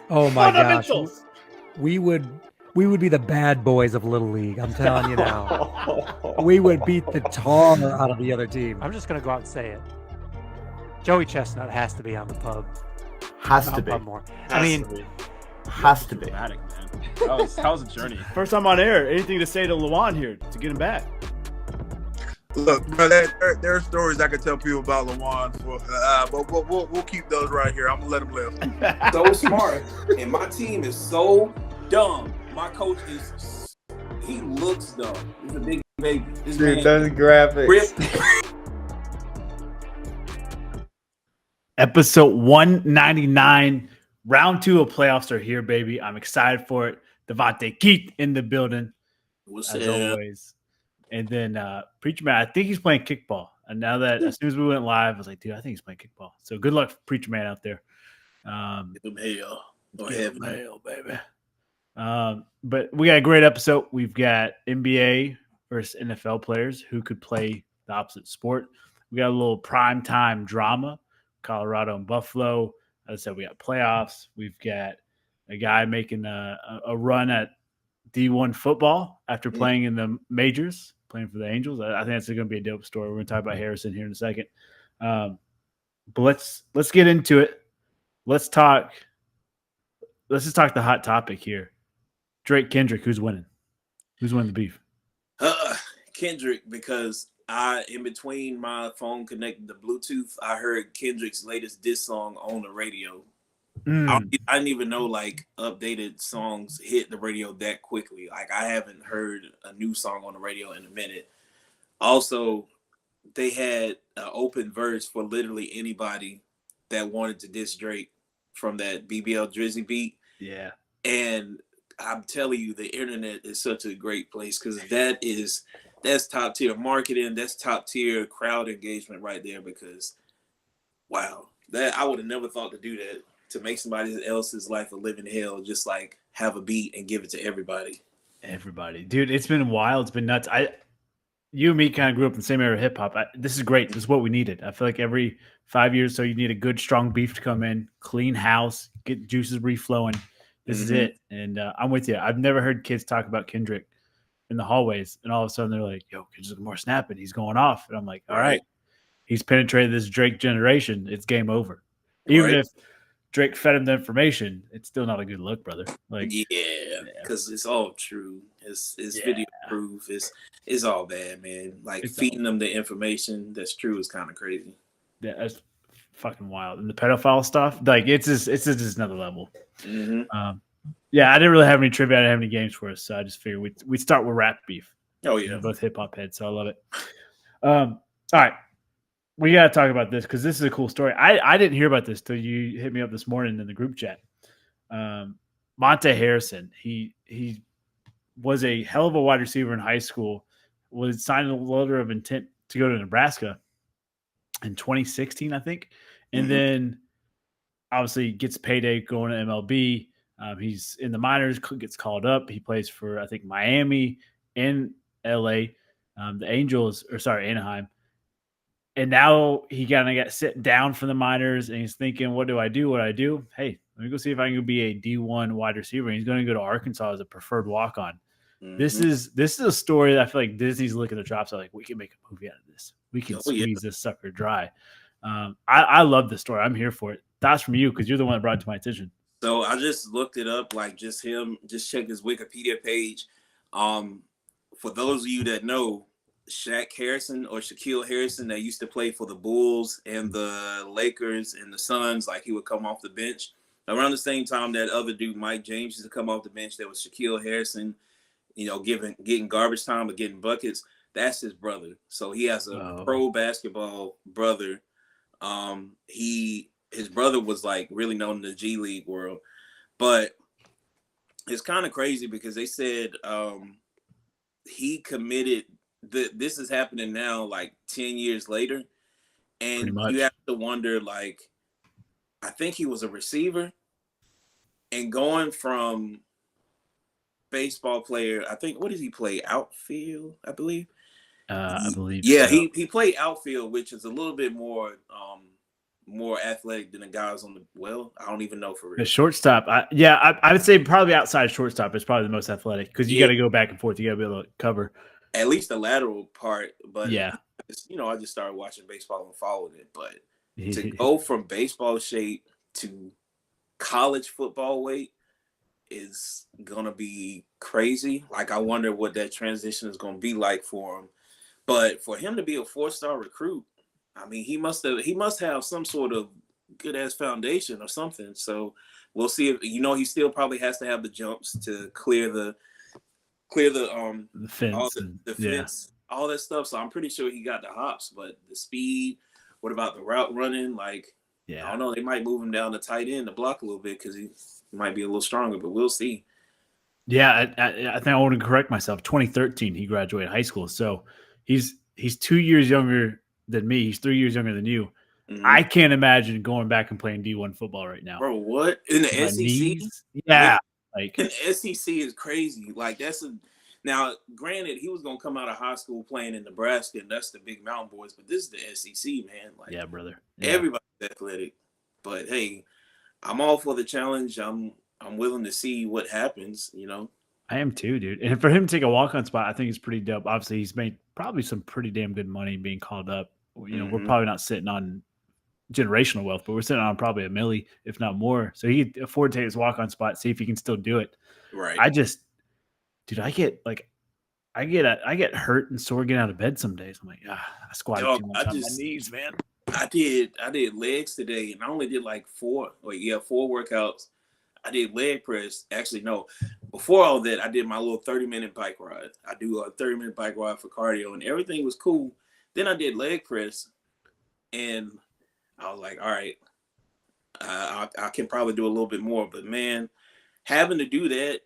Oh my gosh, Fundamentals. we would be the bad boys of Little League. I'm telling you now. We would beat the tar out of the other team. I'm just gonna go out and say it. Joey Chestnut has to be on the pub. Has to be. More. Has to be. Dramatic, man. That was a journey. First time on air. Anything to say to Lawan here to get him back? Look, bro, there are stories I could tell people about Lawan, but we'll keep those right here. I'm gonna let him live. So smart, and my team is so dumb. My coach he looks dumb. He's a big baby. This Dude, man, those graphics. Episode 199, round 2 of playoffs are here, baby. I'm excited for it. Devontae Keith in the building, What's as up? always. And then Preacher Man, I think he's playing kickball. And now that as soon as we went live, I was like, dude, I think he's playing kickball. So good luck, Preacher Man, out there. Give him hell. Go Give ahead, him man. hell, baby. But we got a great episode. We've got NBA versus NFL players who could play the opposite sport. We got a little prime time drama, Colorado and Buffalo. As I said, we got playoffs. We've got a guy making a run at D1 football after playing in the majors, playing for the Angels. I think that's going to be a dope story. We're going to talk about Harrison here in a second. But let's get into it. Let's just talk the hot topic here. Drake Kendrick, who's winning? Who's winning the beef? Kendrick, because in between my phone connected to Bluetooth, I heard Kendrick's latest diss song on the radio. I didn't even know updated songs hit the radio that quickly. I haven't heard a new song on the radio in a minute. Also, they had an open verse for literally anybody that wanted to diss Drake from that BBL Drizzy beat. Yeah. And I'm telling you, the internet is such a great place because that's top tier marketing. That's top tier crowd engagement right there. Because wow, that I would have never thought to do that, to make somebody else's life a living hell. Just have a beat and give it to everybody. Dude, it's been wild. It's been nuts. You and me kind of grew up in the same era of hip hop. This is great. This is what we needed. I feel like every 5 years, so you need a good, strong beef to come in, clean house, get juices reflowing. This is it. And I'm with you. I've never heard kids talk about Kendrick in the hallways, and all of a sudden they're like, yo, Kendrick more snapping. He's going off. And I'm like, all right. He's penetrated this Drake generation. It's game over. Even if Drake fed him the information, it's still not a good look, brother. Because it's all true. It's video proof. It's all bad, man. Feeding them the information that's true is kind of crazy. Yeah, that's fucking wild. And the pedophile stuff, it's just another level. Mm-hmm. Yeah, I didn't really have any trivia. I didn't have any games for us, so I just figured we'd start with rap beef. Oh yeah, we're both hip hop heads, so I love it. All right, we got to talk about this because this is a cool story. I didn't hear about this till you hit me up this morning in the group chat. Monte Harrison, he was a hell of a wide receiver in high school. Was signed a letter of intent to go to Nebraska in 2016, I think, and then obviously gets payday going to MLB. He's in the minors, gets called up. He plays for, I think, Miami and LA, the Angels, Anaheim. And now he kind of got sit down from the minors, and he's thinking, what do I do? Hey, let me go see if I can be a D1 wide receiver. And he's going to go to Arkansas as a preferred walk-on. Mm-hmm. This is a story that I feel like Disney's licking their chops. Like, we can make a movie out of this. We can squeeze this sucker dry. I love this story. I'm here for it. That's from you because you're the one that brought it to my attention. So I just looked it up, just check his Wikipedia page. For those of you that know, Shaq Harrison or Shaquille Harrison that used to play for the Bulls and the Lakers and the Suns, he would come off the bench. Around the same time that other dude, Mike James, used to come off the bench, there was Shaquille Harrison, getting garbage time or getting buckets. That's his brother. So he has a pro basketball brother. His brother was really known in the G League world, but it's kind of crazy because they said he committed. This is happening now, 10 years later, and you have to wonder. I think he was a receiver, and going from baseball player. I think what did he play? Outfield, I believe. I believe. Yeah, so. he played outfield, which is a little bit more more athletic than the guys on the I don't even know for real. The shortstop, I would say probably outside shortstop is probably the most athletic because you got to go back and forth. You got to be able to cover. At least the lateral part, but yeah, I just started watching baseball and followed it. But to go from baseball shape to college football weight is gonna be crazy. Like I wonder what that transition is gonna be like for him. But for him to be a 4-star recruit, I mean, he must have some sort of good ass foundation or something. So we'll see if he still probably has to have the jumps to clear the fence, the fence, all that stuff. So I'm pretty sure he got the hops, but the speed. What about the route running? Like, I don't know. They might move him down to tight end to block a little bit because he might be a little stronger, but we'll see. Yeah, I think I want to correct myself. 2013, he graduated high school, so he's 2 years younger than me. He's 3 years younger than you. Mm-hmm. I can't imagine going back and playing D1 football right now. Bro, what? In the SEC? Knees? Yeah. Like, in the SEC is crazy. Like, now, granted, he was going to come out of high school playing in Nebraska, and that's the big Mountain Boys, but this is the SEC, man. Like, yeah, brother. Yeah. Everybody's athletic. But, hey, I'm all for the challenge. I'm willing to see what happens, I am too, dude. And for him to take a walk-on spot, I think it's pretty dope. Obviously, he's made probably some pretty damn good money being called up. We're probably not sitting on generational wealth, but we're sitting on probably $1 million, if not more. So he could afford to take his walk-on spot, see if he can still do it. Right. I get hurt and sore getting out of bed some days. I'm like, I squatted too much on my knees, man. I did legs today, and I only did like 4 workouts. I did leg press. Actually, no. Before all that, I did my little 30-minute bike ride. I do a 30-minute bike ride for cardio, and everything was cool. Then I did leg press, and I was like, all right, I can probably do a little bit more. But, man, having to do that,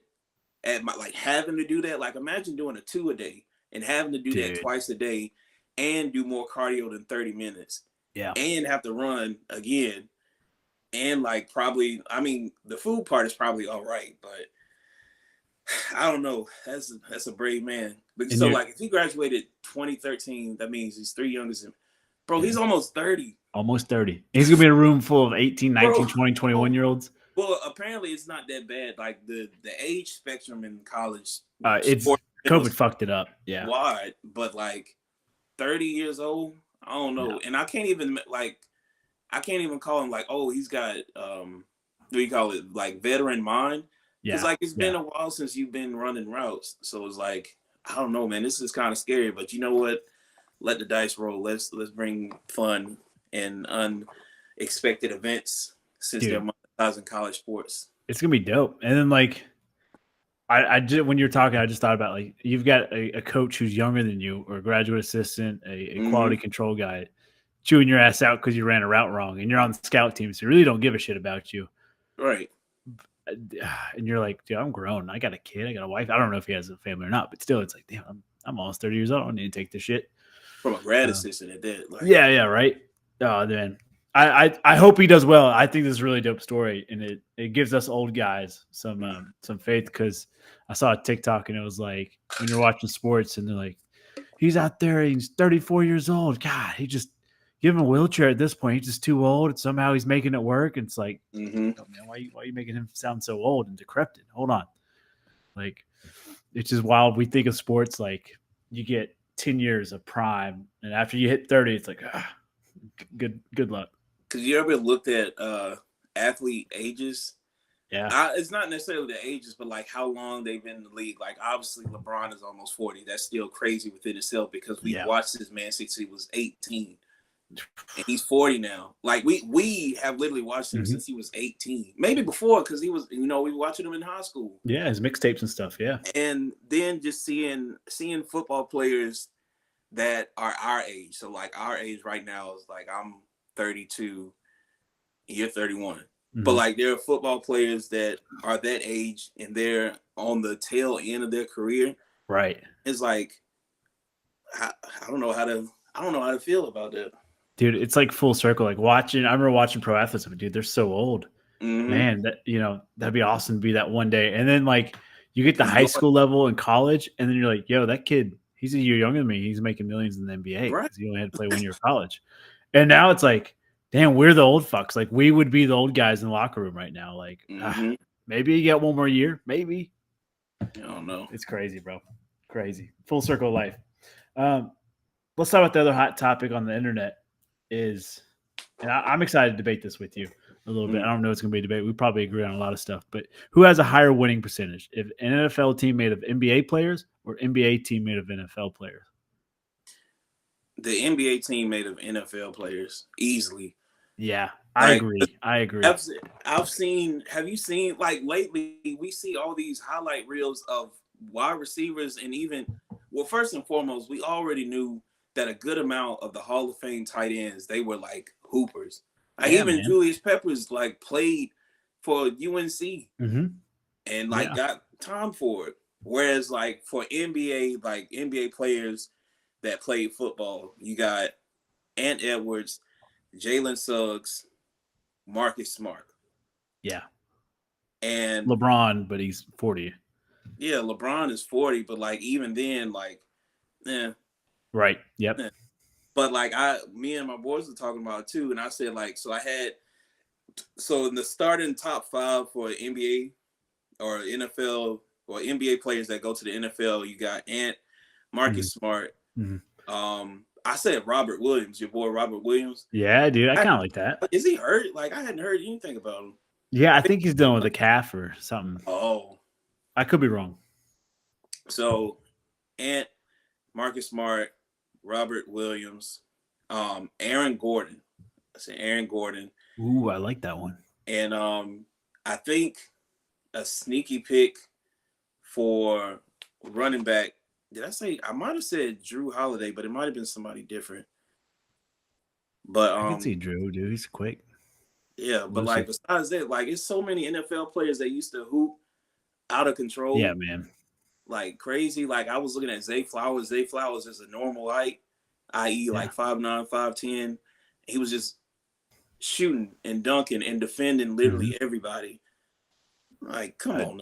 like imagine doing a 2 a day and having to do that twice a day and do more cardio than 30 minutes. Yeah. And have to run again. And the food part is probably all right, but I don't know. That's a brave man. But if he graduated 2013, that means he's 3 younger than me. Bro, he's almost 30. Almost 30. He's going to be in a room full of 18, 19, 20, 21-year-olds. Well, apparently it's not that bad. Like the age spectrum in college, COVID fucked it up. Yeah. Wide, but 30 years old, I don't know. Yeah. And I can't even call him he's got what do you call it, veteran mind. Yeah. It's it's been a while since you've been running routes. So it's I don't know, man. This is kind of scary, but you know what? Let the dice roll. Let's bring fun and unexpected events since they're monetizing college sports. It's gonna be dope. And then I did, when you're talking, I just thought about you've got a coach who's younger than you, or a graduate assistant, a quality control guy, chewing your ass out because you ran a route wrong, and you're on the scout team, so you really don't give a shit about you. Right. And you're like, dude, I'm grown. I got a kid. I got a wife. I don't know if he has a family or not, but still, it's damn, I'm almost 30 years old. I don't need to take this shit. From a grad assistant at that. Yeah, right. Oh, man. I hope he does well. I think this is a really dope story, and it gives us old guys some faith, because I saw a TikTok, and it was when you're watching sports and they're like, he's out there, he's 34 years old. God, he just give him a wheelchair at this point. He's just too old, and somehow he's making it work. And it's oh, man, why are you making him sound so old and decrepit? Hold on. It's just wild. We think of sports you get 10 years of prime, and after you hit 30, it's good luck. Because you ever looked at athlete ages? Yeah. It's not necessarily the ages, but how long they've been in the league. Obviously, LeBron is almost 40. That's still crazy within itself, because we've watched this man since he was 18. And he's 40 now. We have literally watched him since he was 18. Maybe before, because he was, we were watching him in high school. Yeah, his mixtapes and stuff, yeah. And then just seeing football players that are our age. So, our age right now is I'm 32, you're 31. Mm-hmm. But there are football players that are that age, and they're on the tail end of their career. Right. It's I don't know how to feel about that. Dude, it's full circle. I remember watching pro athletes. Dude, they're so old. Mm-hmm. Man, that'd be awesome to be that one day. And then you get to high school level and college, and then you're yo, that kid, he's a year younger than me. He's making millions in the NBA because he only had to play 1 year of college. And now it's damn, we're the old fucks. Like we would be the old guys in the locker room right now. Like Mhm. maybe you get one more year. Maybe. I don't know. It's crazy, bro. Crazy. Full circle of life. Let's talk about the other hot topic on the internet is, and I'm excited to debate this with you a little bit. I don't know it's going to be a debate. We probably agree on a lot of stuff, but who has a higher winning percentage? If an NFL team made of NBA players or NBA team made of NFL players? The NBA team made of NFL players easily. Yeah, I Like, agree. I agree. I've seen. Have you seen like lately? We see all these highlight reels of wide receivers, and even well, first and foremost, we already knew that a good amount of the Hall of Fame tight ends, they were like hoopers. Like Yeah, even man. Julius Peppers like played for UNC Mm-hmm. and like Yeah. got time for it. Whereas like for NBA, like NBA players that played football, you got Ant Edwards, Jalen Suggs, Marcus Smart. Yeah. And LeBron, but he's 40. yeah, LeBron is 40, but like even then, like, Right. Yep. Yeah. But like me and my boys were talking about it too, and I said like, so in the starting top 5 for NBA or NFL or NBA players that go to the NFL, you got Ant, Marcus Smart. I said Robert Williams, your boy Robert Williams. Yeah, dude. I kind of like that. Is he hurt? Like I hadn't heard anything about him. Yeah, I think he's done with a calf or something. Oh, I could be wrong. so Ant, Marcus Smart, Robert Williams, Aaron Gordon. I said Aaron Gordon. Ooh, I like that one. And I think a sneaky pick for running back. Did I say I might have said Drew Holiday, but it might have been somebody different. But I can see Drew, dude. He's quick. yeah, but like besides that, like it's so many NFL players that used to hoop out of control. Yeah, man. Like crazy. Like I was looking at Zay Flowers. Zay Flowers is a normal height, i.e. like 5'9", 5'10". He was just shooting and dunking and defending literally everybody. Like, come on.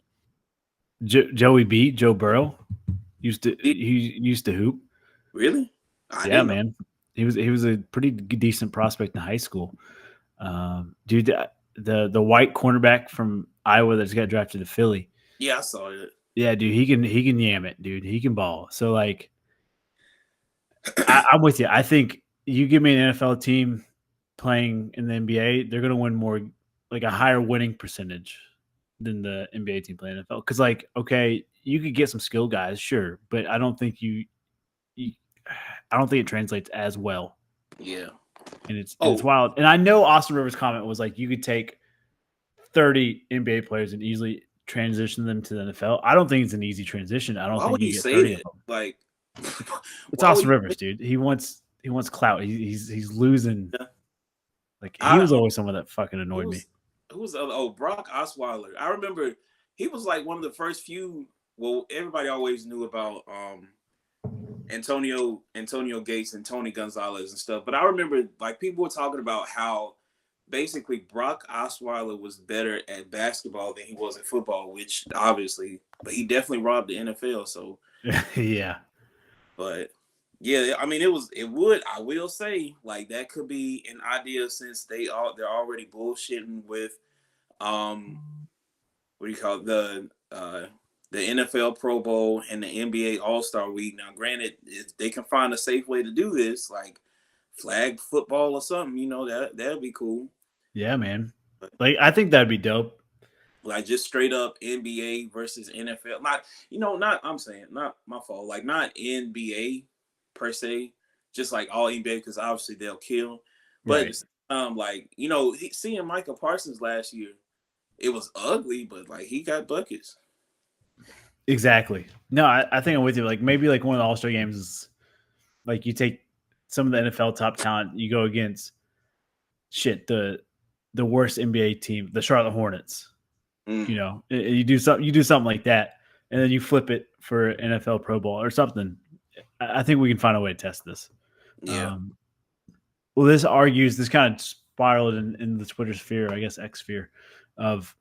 Joey B, Joe Burrow, he used to hoop. Really? Yeah, man. He was a pretty decent prospect in high school. Dude, the white cornerback from Iowa that just got drafted to Philly. Yeah, I saw it. Yeah, dude, he can yam it, dude. He can ball. So like, I'm with you. I think you give me an NFL team playing in the NBA, they're gonna win more, like a higher winning percentage than the NBA team playing NFL. Because like, okay, you could get some skill guys, sure, but I don't think I don't think it translates as well. Yeah. And it's wild. And I know Austin Rivers' comment was like, you could take 30 NBA players and easily transition them to the NFL. I don't think it's an easy transition. I don't Why think would you he get say 30 that? of them. Like, It's Austin Rivers, dude. He wants clout. He's losing. Yeah. Like he was always someone that fucking annoyed me. Who was the other? Oh, Brock Osweiler. I remember he was like one of the first few. Well, everybody always knew about Antonio Gates and Tony Gonzalez and stuff. But I remember like people were talking about how basically Brock Osweiler was better at basketball than he was at football, which obviously, but he definitely robbed the NFL. So Yeah. But yeah, I mean, I will say, like that could be an idea since they're already bullshitting with, what do you call it? The NFL Pro Bowl and the NBA All-Star Week. Now, granted, if they can find a safe way to do this, like flag football or something, that'd be cool. Yeah, man. Like I think that'd be dope. Like just straight up NBA versus NFL. Not my fault. Like not NBA per se, just like all NBA because obviously they'll kill. But Right. seeing Micah Parsons last year, it was ugly, but like he got buckets. Exactly. No, I think I'm with you. Like maybe like one of the All-Star games is like you take some of the NFL top talent, you go against the worst NBA team, the Charlotte Hornets. You do something like that, and then you flip it for NFL Pro Bowl or something. I think we can find a way to test this. Yeah. Well, this kind of spiraled in the Twitter sphere, I guess X sphere, of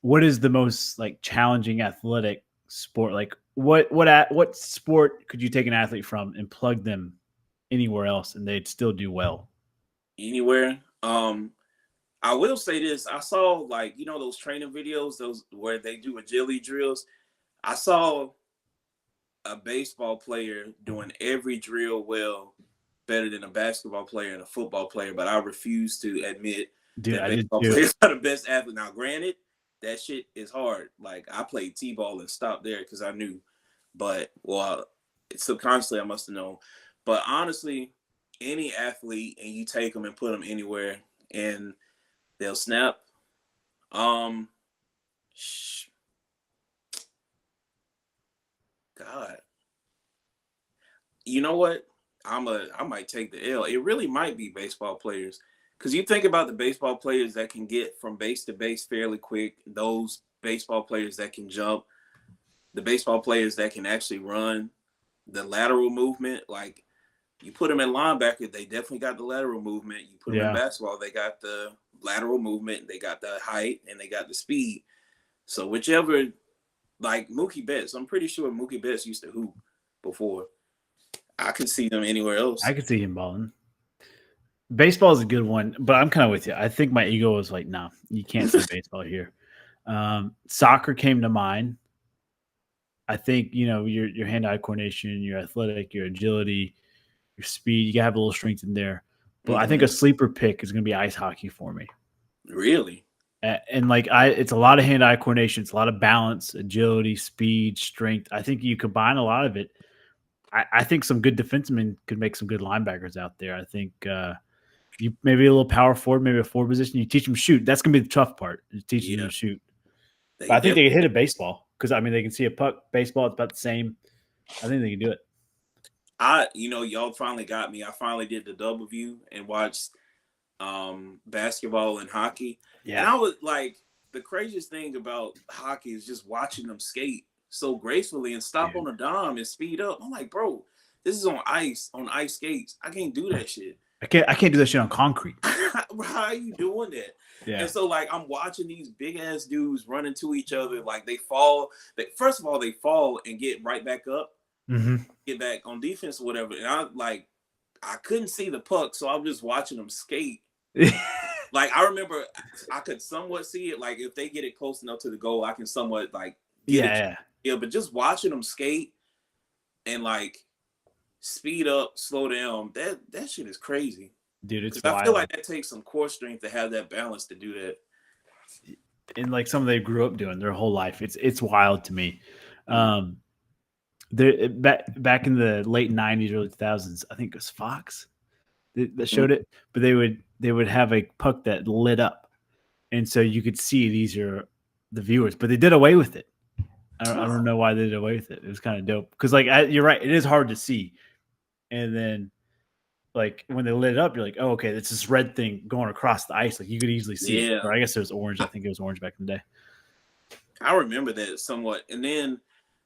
what is the most like challenging athletic sport? Like what sport could you take an athlete from and plug them anywhere else and they'd still do well? Anywhere. I will say this. I saw like, those training videos, those where they do agility drills. I saw a baseball player doing every drill well better than a basketball player and a football player, but I refuse to admit Dude, that I did baseball too. players are the best athlete. Now, granted, that shit is hard. Like, I played T-ball and stopped there because I knew. But, subconsciously I must have known. But honestly, any athlete, and you take them and put them anywhere, and they'll snap. God. You know what? I might take the L. It really might be baseball players. Because you think about the baseball players that can get from base to base fairly quick, those baseball players that can jump, the baseball players that can actually run, the lateral movement. Like, you put them in linebacker, they definitely got the lateral movement. You put them in basketball, they got the lateral movement, they got the height, and they got the speed. So whichever, like Mookie Betts, I'm pretty sure Mookie Betts used to hoop before. I could see them anywhere else. I could see him balling. Baseball is a good one, but I'm kind of with you. I think my ego was like, no, you can't say baseball here. Soccer came to mind. I think, your hand-eye coordination, your athletic, your agility, your speed, you got to have a little strength in there. But I think a sleeper pick is going to be ice hockey for me. Really? And it's a lot of hand-eye coordination. It's a lot of balance, agility, speed, strength. I think you combine a lot of it. I think some good defensemen could make some good linebackers out there. I think you maybe a little power forward, maybe a forward position. You teach them to shoot. That's going to be the tough part, is teaching them to shoot. But I think they can hit a baseball because, they can see a puck. Baseball, it's about the same. I think they can do it. Y'all finally got me. I finally did the double view and watched basketball and hockey. Yeah. And I was like, the craziest thing about hockey is just watching them skate so gracefully and stop on a dime and speed up. I'm like, bro, this is on ice skates. I can't do that shit. I can't do that shit on concrete. How are you doing that? Yeah. And so, like, I'm watching these big ass dudes run into each other. Like, they fall. First of all, they fall and get right back up, get back on defense or whatever. And I couldn't see the puck, so I'm just watching them skate. Like, I remember I could somewhat see it. Like, if they get it close enough to the goal, I can somewhat like get it. Yeah. But just watching them skate and like speed up, slow down, that shit is crazy, dude. It's I feel like that takes some core strength to have that balance to do that. And like something they grew up doing their whole life. It's wild to me. Back in the late 90s, early 2000s, I think it was Fox that showed it, but they would have a puck that lit up, and so you could see these are the viewers, but they did away with it. I don't know why they did away with it. It was kind of dope because, like, you're right, it is hard to see. And then, like, when they lit it up, you're like, oh, okay, it's this red thing going across the ice. Like, you could easily see it. Or I guess it was orange. I think it was orange back in the day. I remember that somewhat. And then,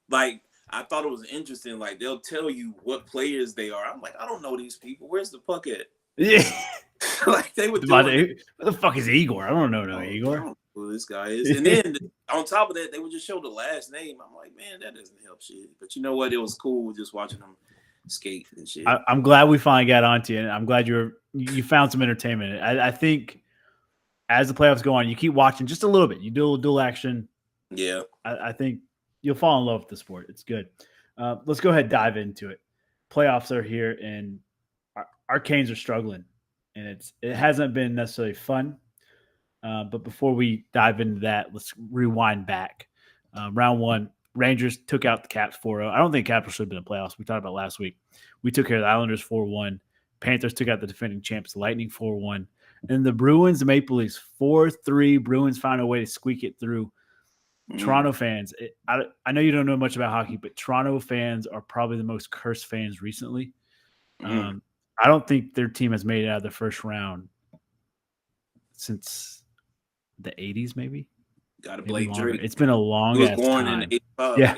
like, I thought it was interesting. Like, they'll tell you what players they are. I'm like, I don't know these people. Where's the puck at? Yeah. Like, they would do what the fuck is Igor? I don't know Igor. I don't know who this guy is. And then on top of that, they would just show the last name. I'm like, man, that doesn't help shit. But you know what? It was cool just watching them skate and shit. I'm glad we finally got onto you, and I'm glad you found some entertainment. I think as the playoffs go on, you keep watching just a little bit. You do a little dual action. Yeah. I think you'll fall in love with the sport. It's good. Let's go ahead and dive into it. Playoffs are here, and our Canes are struggling, and it hasn't been necessarily fun. But before we dive into that, let's rewind back. Round one, Rangers took out the Caps 4-0. I don't think Capitals should have been in the playoffs. We talked about last week. We took care of the Islanders 4-1. Panthers took out the defending champs, Lightning 4-1. And the Bruins, the Maple Leafs 4-3. Bruins found a way to squeak it through. Toronto fans, I know you don't know much about hockey, but Toronto fans are probably the most cursed fans recently. I don't think their team has made it out of the first round since the 80s, maybe. Gotta blame Drake. It's been a long He was ass born time. in 85. Yeah.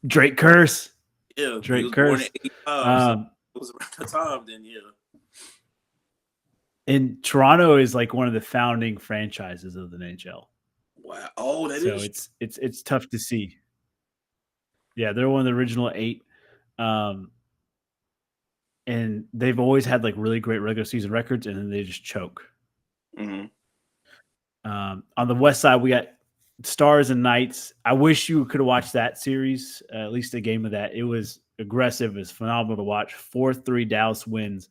Drake curse. Yeah, Drake he was curse. born in 85. So it was around the time then, yeah. And Toronto is like one of the founding franchises of the NHL. Wow. Oh, that so is. it's tough to see. Yeah, they're one of the original 8. And and they've always had like really great regular season records, and then they just choke. hmm On the West side, we got Stars and Knights. I wish you could have watched that series, at least a game of that. It was aggressive. It was phenomenal to watch. 4-3 Dallas wins.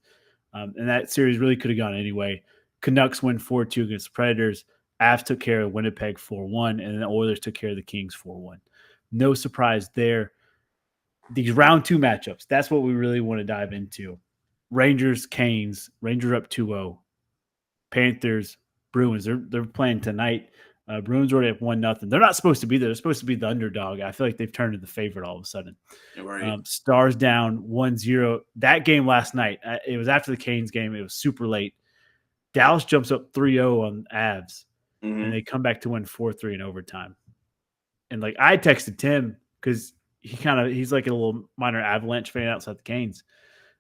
And that series really could have gone anyway. Canucks win 4-2 against the Predators. Avs took care of Winnipeg 4-1, and then the Oilers took care of the Kings 4-1. No surprise there. These round 2 matchups, that's what we really want to dive into. Rangers, Canes. Rangers up 2-0. Panthers, Bruins. They're playing tonight. Bruins already up 1-0. They're not supposed to be there. They're supposed to be the underdog. I feel like they've turned into the favorite all of a sudden. Right. Stars down 1-0. That game last night, it was after the Canes game. It was super late. Dallas jumps up 3-0 on Avs, and they come back to win 4-3 in overtime. And like I texted Tim because he's like a little minor Avalanche fan outside the Canes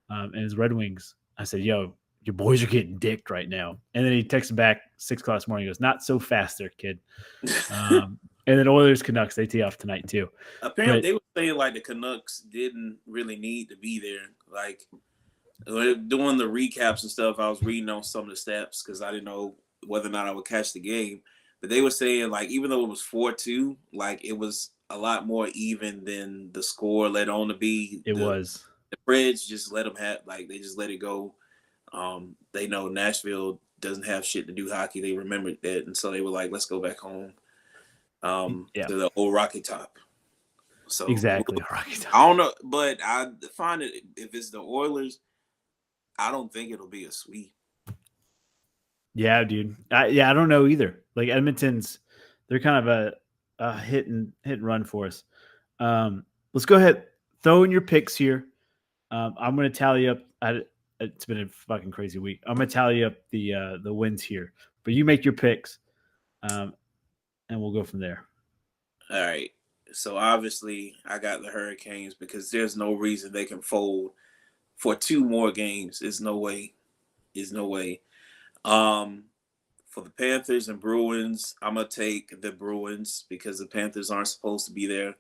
and his Red Wings. I said, yo, your boys are getting dicked right now. And then he texted back 6 o'clock this morning. He goes, not so fast there, kid. And then Oilers Canucks, they tee off tonight too. Apparently, they were saying like the Canucks didn't really need to be there. Like doing the recaps and stuff, I was reading on some of the stats because I didn't know whether or not I would catch the game. But they were saying like even though it was 4-2, like it was a lot more even than the score led on to be. The Preds just let them have they just let it go. They know Nashville doesn't have shit to do hockey. They remembered that, and so they were like, "Let's go back home to the old Rocky Top." So exactly, Rocky Top. I don't know, but I find it if it's the Oilers, I don't think it'll be a sweep. Yeah, dude. I don't know either. Like Edmonton's, they're kind of a hit and run for us. Let's go ahead, throw in your picks here. I'm going to tally up. It's been a fucking crazy week. I'm going to tally up the wins here, but you make your picks, and we'll go from there. All right. So obviously, I got the Hurricanes because there's no reason they can fold for 2 more games. There's no way. There's no way. For the Panthers and Bruins, I'm gonna take the Bruins because the Panthers aren't supposed to be there.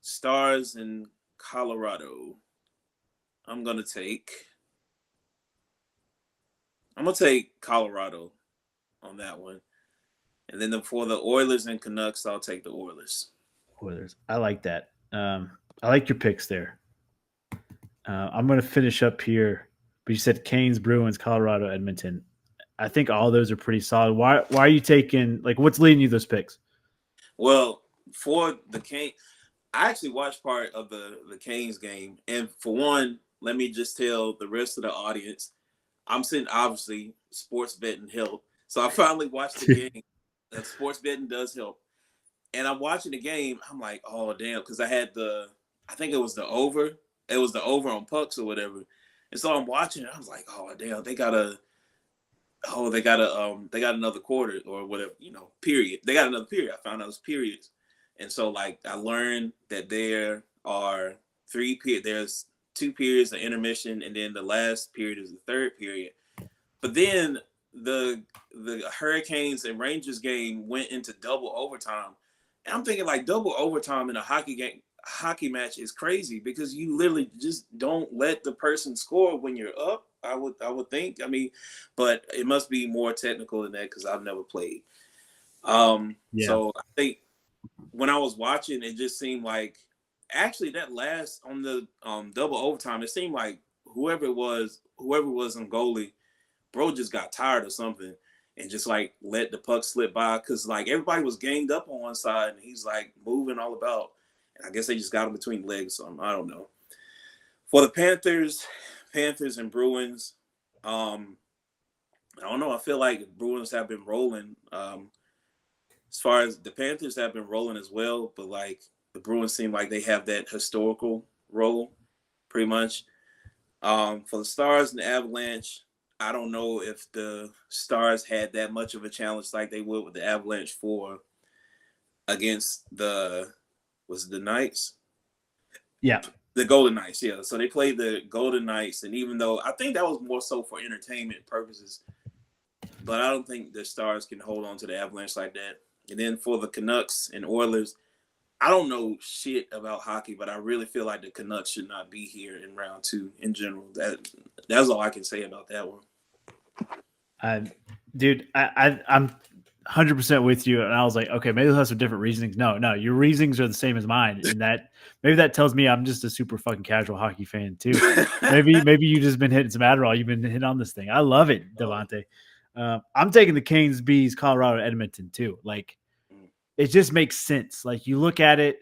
Stars in Colorado, I'm gonna take Colorado on that one. And then for the Oilers and Canucks, I'll take the Oilers. Oilers. I like that. I like your picks there. I'm going to finish up here. But you said Canes, Bruins, Colorado, Edmonton. I think all those are pretty solid. Why are you taking – like what's leading you those picks? Well, for the Canes – I actually watched part of the Canes game. And for one, let me just tell the rest of the audience, I'm sitting – obviously, sports betting help. So I finally watched the game. That sports betting does help. And I'm watching the game. I'm like, oh, damn. Because I had I think it was the over. It was the over on pucks or whatever. And so I'm watching it. I was like, oh, damn. They got another quarter or whatever, period. They got another period. I found out it was periods. And so, like, I learned that there are 3 periods. There's 2 periods, an intermission, and then the last period is the third period. But then the Hurricanes and Rangers game went into double overtime. And I'm thinking like double overtime in a hockey match is crazy because you literally just don't let the person score when you're up. I would think. I mean, but it must be more technical than that because I've never played. So I think when I was watching, it just seemed like actually that last on the double overtime, it seemed like whoever was on goalie, bro just got tired or something and just like let the puck slip by because like everybody was ganged up on one side and he's like moving all about. And I guess they just got him between legs. So I don't know. For the Panthers and Bruins, I don't know. I feel like Bruins have been rolling. As far as the Panthers have been rolling as well, but like the Bruins seem like they have that historical role pretty much. For the Stars and the Avalanche, I don't know if the Stars had that much of a challenge like they would with the Avalanche against the Knights? Yeah. The Golden Knights, yeah. So they played the Golden Knights, and even though I think that was more so for entertainment purposes, but I don't think the Stars can hold on to the Avalanche like that. And then for the Canucks and Oilers, I don't know shit about hockey, but I really feel like the Canucks should not be here in round 2 in general. That's all I can say about that one. Dude, I'm 100% with you. And I was like, okay, maybe they'll have some different reasonings. No, your reasonings are the same as mine. And maybe that tells me I'm just a super fucking casual hockey fan too. maybe you just been hitting some Adderall. You've been hitting on this thing. I love it, Devontae. I'm taking the Canes, Bees, Colorado, Edmonton too. Like, it just makes sense. Like, you look at it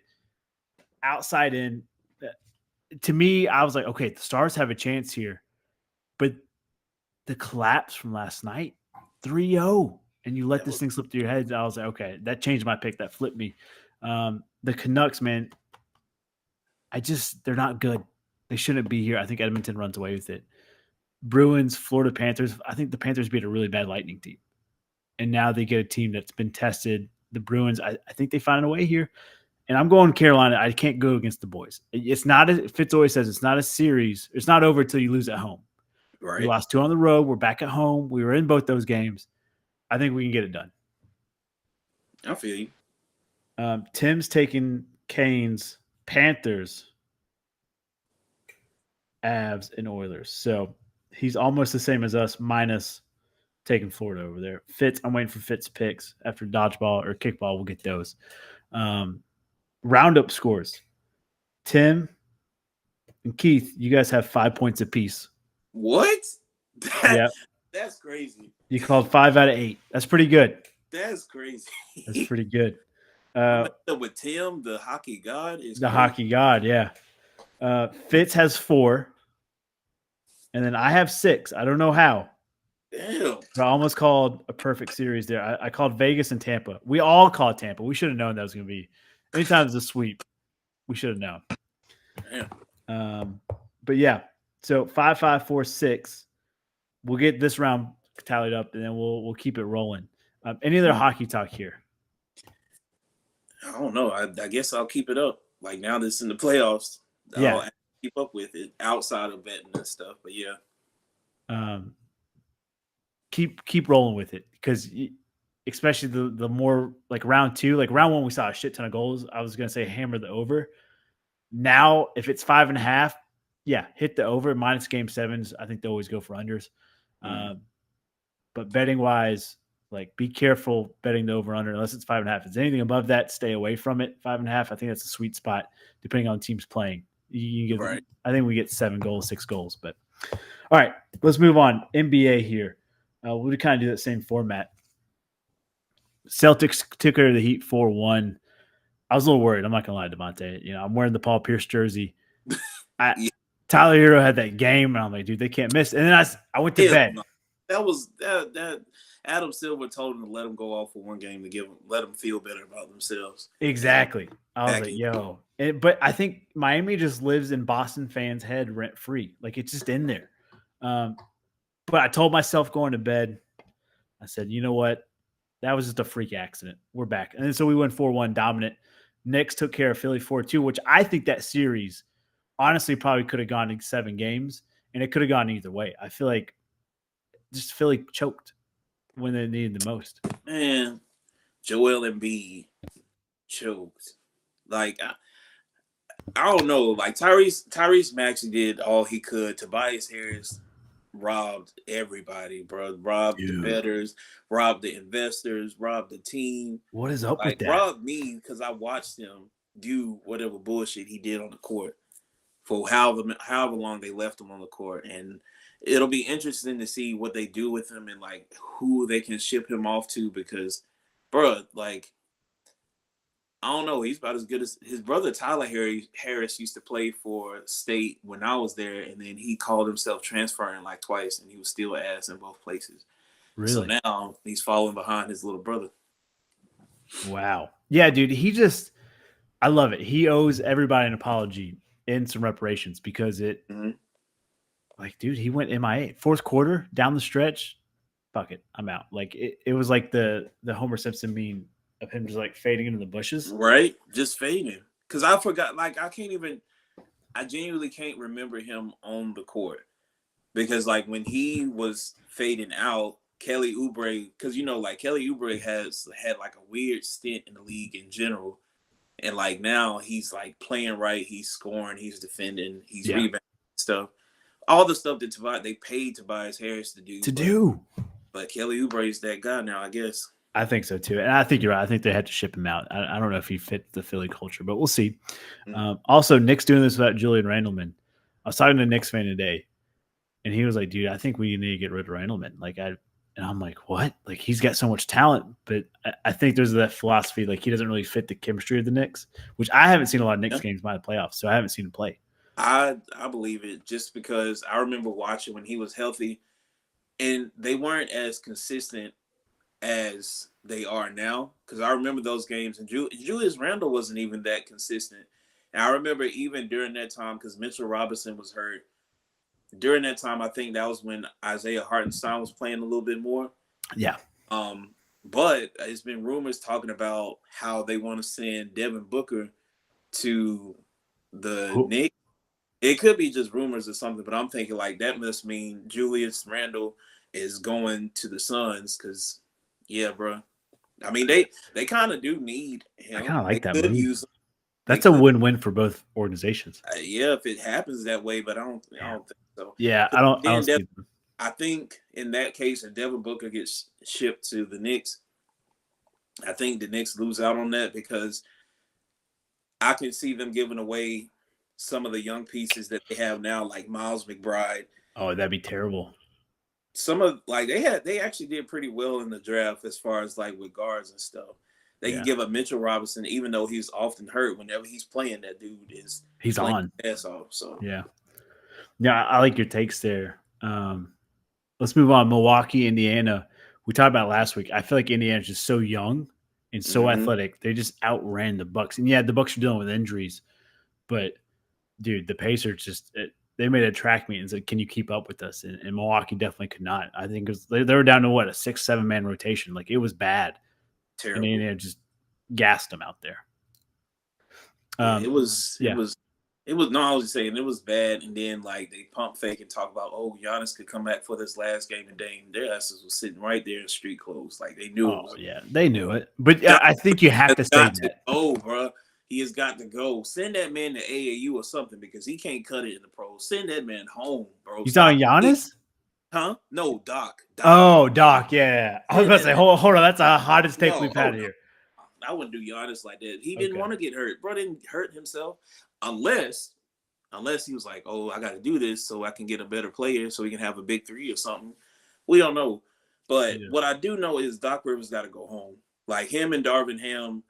outside in. To me, I was like, okay, the Stars have a chance here. But the collapse from last night, 3-0, and you let this thing slip through your head. I was like, okay, that changed my pick. That flipped me. The Canucks, man, they're not good. They shouldn't be here. I think Edmonton runs away with it. Bruins, Florida Panthers. I think the Panthers beat a really bad Lightning team. And now they get a team that's been tested. The Bruins, I think they find a way here. And I'm going Carolina. I can't go against the boys. It's not, Fitz always says, it's not a series. It's not over until you lose at home. Right. We lost 2 on the road. We're back at home. We were in both those games. I think we can get it done. I feel you. Tim's taking Canes, Panthers, Avs, and Oilers. So he's almost the same as us, minus taking Florida over there. Fitz, I'm waiting for Fitz picks. After dodgeball or kickball, we'll get those. Roundup scores. Tim and Keith, you guys have 5 points apiece. What? Yeah. That's crazy. You called 5 out of 8. That's pretty good. That's crazy. That's pretty good. With Tim, the hockey god, is The crazy. hockey god, yeah. Fitz has 4. And then I have 6. I don't know how. Damn. I almost called a perfect series there. I called Vegas and Tampa. We all called Tampa. We should have known that was going to be. Anytime it's a sweep, we should have known. Damn. But yeah, so 5, 5, 4, 6. We'll get this round tallied up, and then we'll keep it rolling. Any other hockey talk here? I don't know. I guess I'll keep it up. Like, now that's in the playoffs, Yeah. I'll keep up with it outside of betting and stuff. But yeah. Keep rolling with it, because especially the more like round 2, like round 1, we saw a shit ton of goals. I was gonna say hammer the over. Now, if it's 5.5, yeah, hit the over. Minus game 7s, I think they always go for unders. But betting wise, like, be careful betting the over under unless it's 5.5. If it's anything above that, stay away from it. 5.5, I think that's a sweet spot depending on teams playing. You get, Right. I think we get 7 goals, 6 goals. But all right, let's move on. NBA here. We'll kind of do that same format. Celtics took care of the Heat 4-1. I was a little worried. I'm not gonna lie, Devontae. You know, I'm wearing the Paul Pierce jersey. Tyler Hero had that game, and I'm like, dude, they can't miss. And then I went to bed. No. That Adam Silver told him to let them go off for one game to let them feel better about themselves. Exactly. I was Back like, in. yo. But I think Miami just lives in Boston fans' head rent free. Like, it's just in there. But I told myself going to bed, I said, you know what? That was just a freak accident. We're back. And then so we went 4-1 dominant. Knicks took care of Philly 4-2, which I think that series honestly probably could have gone in 7 games, and it could have gone either way. I feel like just Philly choked when they needed the most. Man, Joel Embiid choked. Like, I don't know. Like, Tyrese Maxey did all he could. Tobias Harris robbed everybody, bro. Robbed the bettors, robbed the investors, robbed the team. What is up Like, with that? robbed me because I watched him do whatever bullshit he did on the court for however long they left him on the court. And it'll be interesting to see what they do with him and, like, who they can ship him off to, because, bro, like, I don't know. He's about as good as his brother Tyler Harris used to play for State when I was there, and then he called himself transferring like twice, and he was still ass in both places. Really? So now he's following behind his little brother. Wow. Yeah, dude. I love it. He owes everybody an apology and some reparations, because like, dude, he went MIA. 4th quarter, down the stretch, fuck it, I'm out. Like, it was like the Homer Simpson meme of him just like fading into the bushes. Right? Just fading. Because I forgot, like, I genuinely can't remember him on the court. Because, like, when he was fading out, Kelly Oubre, because, you know, like, Kelly Oubre has had like a weird stint in the league in general. And like now he's like playing right, he's scoring, he's defending, he's Yeah. rebounding stuff. All the stuff that they paid Tobias Harris to do. But Kelly Oubre is that guy now, I guess. I think so too, and I think you're right. I think they had to ship him out. I don't know if he fit the Philly culture, but we'll see. Also, Nick's doing this without Julian Randleman. I was talking to a Knicks fan today, and he was like, "Dude, I think we need to get rid of Randleman." And I'm like, "What?" Like he's got so much talent, but I think there's that philosophy like he doesn't really fit the chemistry of the Knicks, which I haven't seen a lot of Knicks games by the playoffs, so I haven't seen him play. I believe it just because I remember watching when he was healthy, and they weren't as consistent as they are now. Because I remember those games, and Julius Randle wasn't even that consistent. And I remember even during that time, because Mitchell Robinson was hurt, during that time, I think that was when Isaiah Hartenstein was playing a little bit more. Yeah. But it's been rumors talking about how they want to send Devin Booker to the Knicks. It could be just rumors or something, but I'm thinking like that must mean Julius Randle is going to the Suns because, yeah, bro. I mean, they kind of do need him. I kind of like that could move. use him. That's a win-win for both organizations. Yeah, if it happens that way, but I don't think so. Yeah, I don't. I think in that case, if Devin Booker gets shipped to the Knicks, I think the Knicks lose out on that because I can see them giving away some of the young pieces that they have now, like Miles McBride. Oh, that'd be terrible. Some of like they actually did pretty well in the draft as far as like with guards and stuff. They can give up Mitchell Robinson, even though he's often hurt. Whenever he's playing, that dude he's on. Ass off. So yeah, I like your takes there. Let's move on. Milwaukee, Indiana. We talked about it last week. I feel like Indiana's just so young and so athletic. They just outran the Bucks. And yeah, the Bucks are dealing with injuries, but dude, the Pacers they made a track meet and said, "Can you keep up with us?" And Milwaukee definitely could not. I think they were down to a 6-7 man rotation. Like it was bad. Terrible. And Indiana just gassed them out there. It was no, I was just saying it was bad, and then like they pump fake and talk about Giannis could come back for this last game, and Dame, their asses was sitting right there in street clothes, like they knew. They knew it, but I think you have to say that. Bro, he has got to go. Send that man to AAU or something because he can't cut it in the pros. Send that man home, bro. You talking Giannis? Huh? No, Doc. Oh, Doc. Yeah, I was about to say, hold on. That's the hottest take we've had here. I wouldn't do Giannis like that. He didn't want to get hurt. Bro didn't hurt himself unless he was like, I got to do this so I can get a better player so we can have a big three or something. We don't know. But what I do know is Doc Rivers got to go home. Like him and Darvin Ham,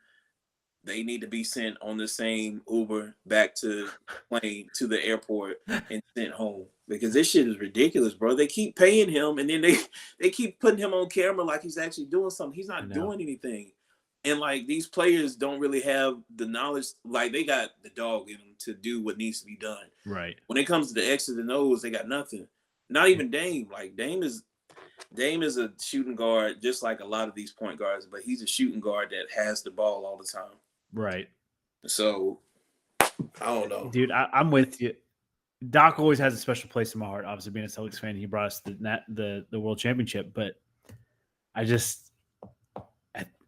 they need to be sent on the same Uber back to plane to the airport and sent home because this shit is ridiculous, bro. They keep paying him and then they keep putting him on camera like he's actually doing something. He's not doing anything. And like these players don't really have the knowledge, like they got the dog in them to do what needs to be done. Right. When it comes to the X's and O's, they got nothing. Not even Dame. Like Dame is a shooting guard, just like a lot of these point guards, but he's a shooting guard that has the ball all the time. Right. So I don't know. Dude, I'm with you. Doc always has a special place in my heart. Obviously, being a Celtics fan, he brought us the world championship, but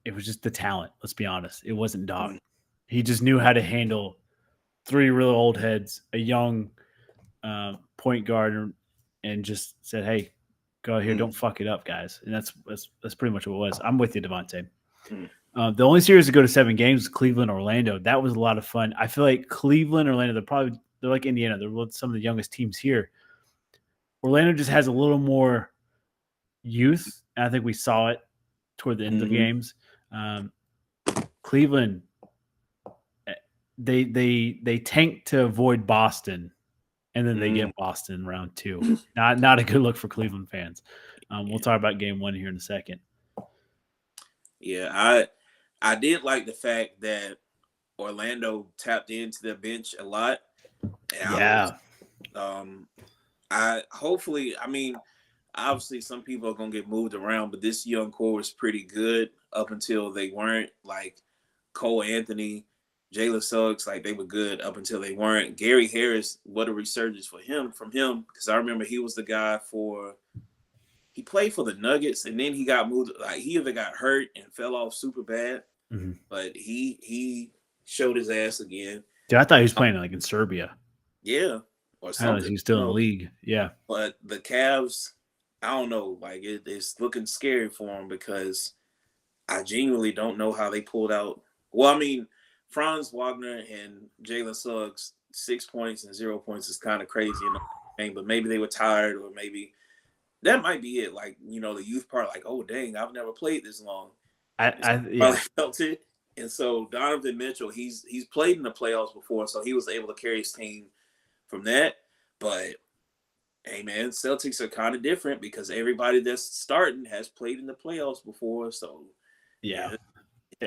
it was just the talent. Let's be honest. It wasn't Doc. He just knew how to handle 3 real old heads, a young point guard, and just said, "Hey, go out here, don't fuck it up, guys." And that's pretty much what it was. I'm with you, Devontae. The only series to go to 7 games was Cleveland, Orlando. That was a lot of fun. I feel like Cleveland, Orlando, they're like Indiana. They're some of the youngest teams here. Orlando just has a little more youth, and I think we saw it toward the end of the games. Cleveland, they tanked to avoid Boston, and then they get Boston round 2. Not a good look for Cleveland fans. We'll talk about game 1 here in a second. Yeah, I did like the fact that Orlando tapped into their bench a lot. Obviously some people are gonna get moved around, but this young core was pretty good up until they weren't. Like Cole Anthony, Jalen Suggs, like they were good up until they weren't. Gary Harris, what a resurgence from him, because I remember he was the guy he played for the Nuggets, and then he got moved. Like he either got hurt and fell off super bad, but he showed his ass again. Dude, I thought he was playing like in Serbia. Yeah, or I don't know, something. he's still in you the know. league. Yeah. But the Cavs, I don't know. Like it's looking scary for them because I genuinely don't know how they pulled out. Well, I mean, Franz Wagner and Jalen Suggs, 6 points and 0 points is kind of crazy in the game. But maybe they were tired, or maybe that might be it. Like, you know, the youth part, like, oh dang, I've never played this long. I Probably felt it. And so Donovan Mitchell, he's played in the playoffs before, so he was able to carry his team from that. But hey man, Celtics are kind of different because everybody that's starting has played in the playoffs before. So yeah.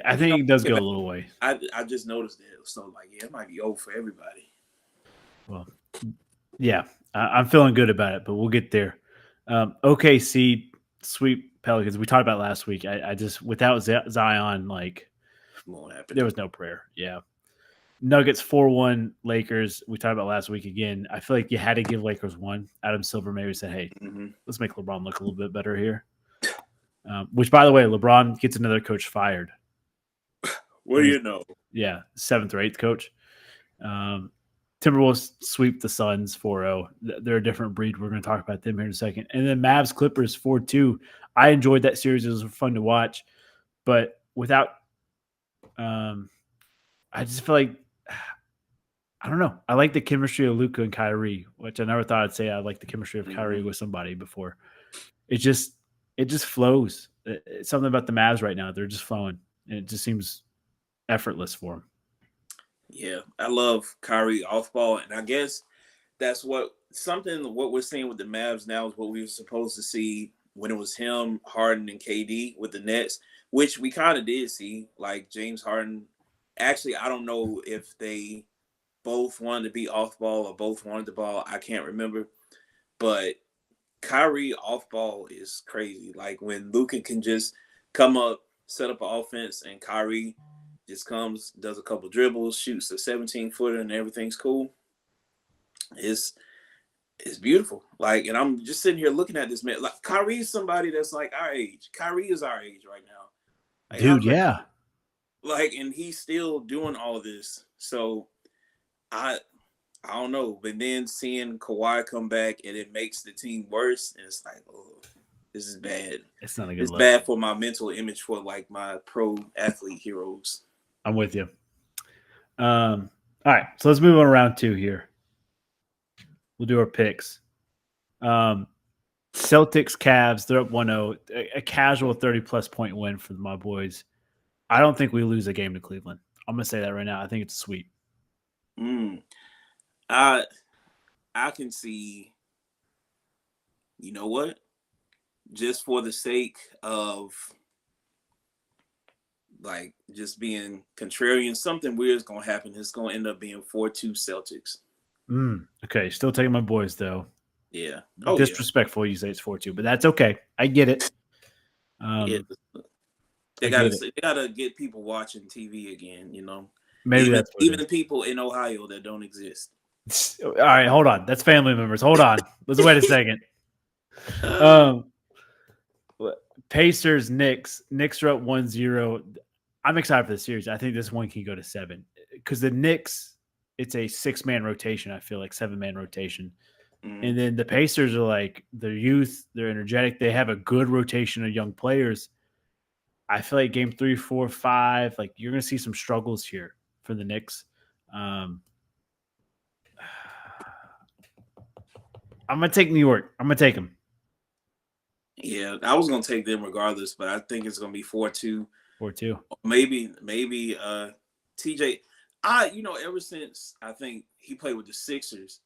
I think he does go a little way. I just noticed it. So like, yeah, it might be over for everybody. Well, yeah, I'm feeling good about it, but we'll get there. OKC sweep Pelicans. We talked about last week. I just, without Zion, like, Won't happen. there was no prayer. Yeah. Nuggets 4-1 Lakers. We talked about last week again. I feel like you had to give Lakers one. Adam Silver maybe said, hey, let's make LeBron look a little bit better here. Which, by the way, LeBron gets another coach fired. What do you know? Yeah, 7th or 8th coach. Timberwolves sweep the Suns 4-0. They're a different breed. We're going to talk about them here in a second. And then Mavs Clippers 4-2. I enjoyed that series. It was fun to watch. But without I just feel like, I don't know. I like the chemistry of Luka and Kyrie, which I never thought I'd say I like the chemistry of Kyrie with somebody before. It just flows. It's something about the Mavs right now. They're just flowing. And it just seems effortless for them. Yeah, I love Kyrie off ball, and I guess that's what we're seeing with the Mavs now is what we were supposed to see when it was him, Harden, and KD with the Nets, which we kind of did see. Like James Harden, actually, I don't know if they both wanted to be off ball or both wanted the ball. I can't remember, but Kyrie off ball is crazy. Like when Luka can just come up, set up an offense, and Kyrie just comes, does a couple dribbles, shoots a 17-footer, and everything's cool. It's beautiful. Like, and I'm just sitting here looking at this man. Like, Kyrie's somebody that's like our age. Kyrie is our age right now. Like, dude, yeah. Like, and he's still doing all of this. So I don't know. But then seeing Kawhi come back and it makes the team worse, and it's like, oh, this is bad. It's not a good look. Bad for my mental image for like my pro athlete heroes. I'm with you. All right, so let's move on to round 2 here. We'll do our picks. Celtics, Cavs, they're up 1-0. A casual 30-plus point win for my boys. I don't think we lose a game to Cleveland. I'm going to say that right now. I think it's a sweep. I can see, you know what? Just for the sake of like just being contrarian, something weird is going to happen. It's going to end up being 4-2 Celtics. Okay, still taking my boys, though. Yeah. Disrespectful, you say it's 4-2, but that's okay. I get it. They gotta get people watching TV again, you know. Maybe even the people in Ohio that don't exist. All right, hold on. That's family members. Hold on. Let's wait a second. Pacers, Knicks. Knicks are up 1-0. I'm excited for the series. I think this one can go to 7 because the Knicks, it's a 6-man rotation. I feel like 7-man rotation. And then the Pacers are like their youth. They're energetic. They have a good rotation of young players. I feel like game 3, 4, 5, like you're going to see some struggles here for the Knicks. I'm going to take New York. I'm going to take them. Yeah, I was going to take them regardless, but I think it's going to be 4-2. 4-2. Maybe TJ. Ever since I think he played with the Sixers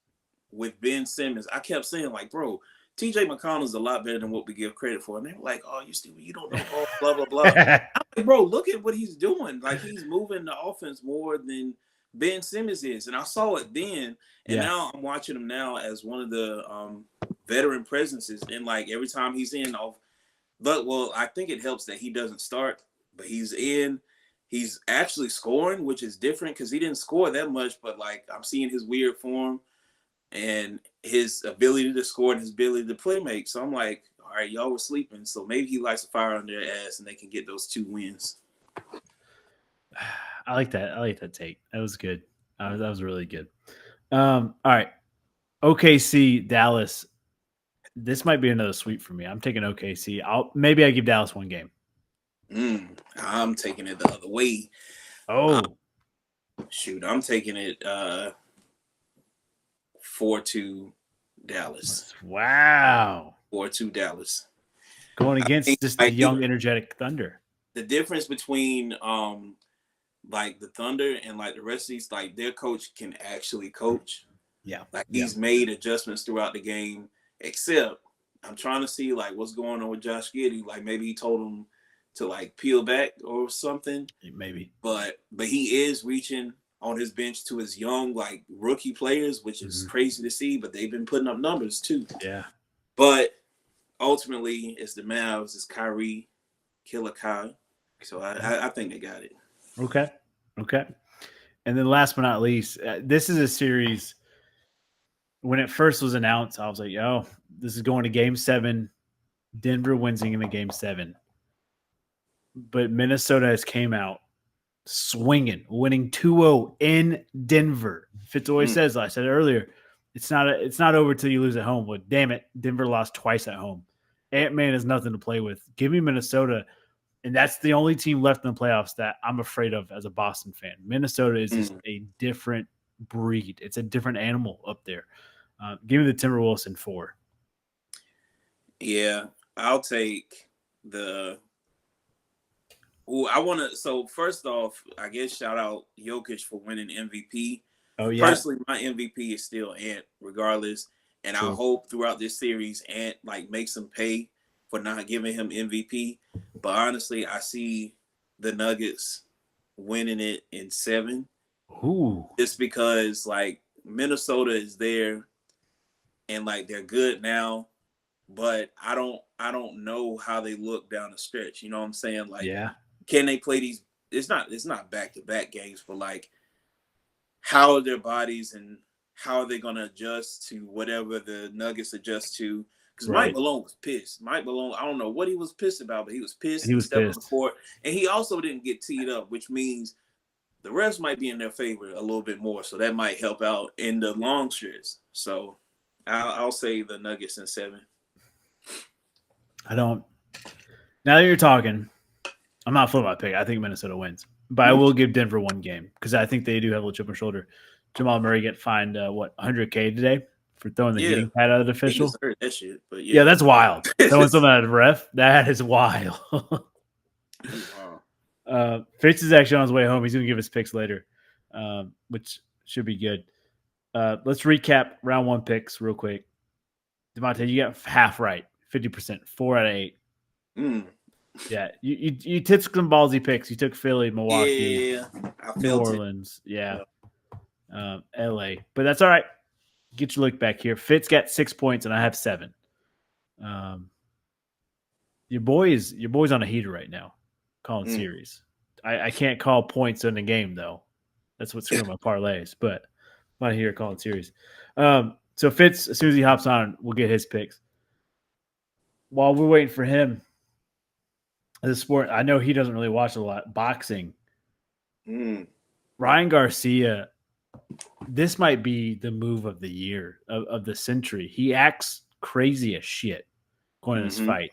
with Ben Simmons, I kept saying like, bro, TJ McConnell's a lot better than what we give credit for. And they were like, oh, you stupid. You don't know blah, blah, blah. I'm like, bro, look at what he's doing. Like he's moving the offense more than Ben Simmons is. And I saw it then. And now I'm watching him now as one of the veteran presences. And like every time he's in off, I think it helps that he doesn't start, but he's in. He's actually scoring, which is different because he didn't score that much. But like I'm seeing his weird form and his ability to score and his ability to play make. So I'm like, all right, y'all were sleeping. So maybe he likes to fire on their ass and they can get those 2 wins. I like that. I like that take. That was good. That was really good. All right. OKC, Dallas. This might be another sweep for me. I'm taking OKC. Maybe I give Dallas one game. I'm taking it the other way. Oh, Shoot, I'm taking it 4-2 Dallas. wow. 4-2 Dallas. Going against think just the I young, think- energetic Thunder. The difference between like the Thunder and like the rest of these, like their coach can actually coach. Yeah. Like he's made adjustments throughout the game, except I'm trying to see like what's going on with Josh Giddey. Like maybe he told him to like peel back or something. Maybe. But he is reaching on his bench to his young like rookie players, which is crazy to see, but they've been putting up numbers too. Yeah. But ultimately it's the Mavs, it's Kyrie, Killer Kai. So I think they got it. Okay. And then last but not least, this is a series. When it first was announced, I was like, yo, this is going to game 7. Denver wins in the game 7. But Minnesota has came out swinging, winning 2-0 in Denver. Fitz always says, like I said earlier, it's not over till you lose at home. But damn it, Denver lost twice at home. Ant-Man is nothing to play with. Give me Minnesota. And that's the only team left in the playoffs that I'm afraid of as a Boston fan. Minnesota is just a different breed. It's a different animal up there. Give me the Timberwolves in 4. Yeah, I'll take the. I want to. So first off, I guess shout out Jokic for winning MVP. Oh yeah. Personally, my MVP is still Ant, regardless. And I hope throughout this series, Ant like makes him pay for not giving him MVP. But honestly, I see the Nuggets winning it in 7. Ooh. Just because like Minnesota is there and like they're good now, but I don't know how they look down the stretch. You know what I'm saying? Like, can they play these? It's not back-to-back games, but like how are their bodies and how are they gonna adjust to whatever the Nuggets adjust to? Because Mike Malone was pissed. Mike Malone, I don't know what he was pissed about, but he was pissed. He was stepped pissed on the court, and he also didn't get teed up, which means the refs might be in their favor a little bit more. So that might help out in the long stretch. So I'll say the Nuggets in 7. I don't. Now that you're talking, I'm not flipping my pick. I think Minnesota wins, but I will give Denver one game because I think they do have a little chip on their shoulder. Jamal Murray get fined $100K today for throwing the heating pad at an official. Heard that shit, but yeah, that's wild. Throwing something at a ref, that is wild. Fitz is actually on his way home. He's going to give his picks later, which should be good. Let's recap round 1 picks real quick. Devontae, you got half right, 50%, 4 out of 8. Yeah, you took some ballsy picks. You took Philly, Milwaukee, New Orleans, LA. But that's all right. Get your look back here. Fitz got 6 points, and I have 7. Your boy's on a heater right now, calling series. I can't call points in the game though. That's what's screwing my parlays. But I'm not here calling series. So Fitz, as soon as he hops on, we'll get his picks. While we're waiting for him, the sport, I know he doesn't really watch a lot. Boxing. Ryan Garcia, this might be the move of the year, of the century. He acts crazy as shit going in this fight.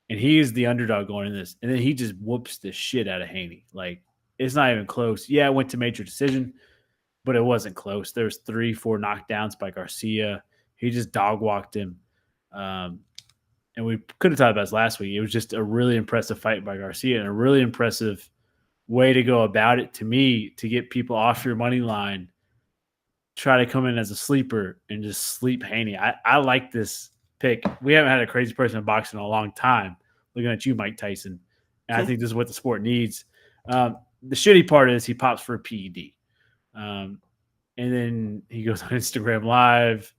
And he is the underdog going in this. And then he just whoops the shit out of Haney. Like, it's not even close. Yeah, it went to major decision, but it wasn't close. There's 3-4 knockdowns by Garcia. He just dog walked him. And we could have talked about this last week. It was just a really impressive fight by Garcia and a really impressive way to go about it to me to get people off your money line, try to come in as a sleeper and just sleep Haney. I like this pick. We haven't had a crazy person in boxing in a long time. Looking at you, Mike Tyson. And I think this is what the sport needs. The shitty part is he pops for a PED. And then he goes on Instagram Live,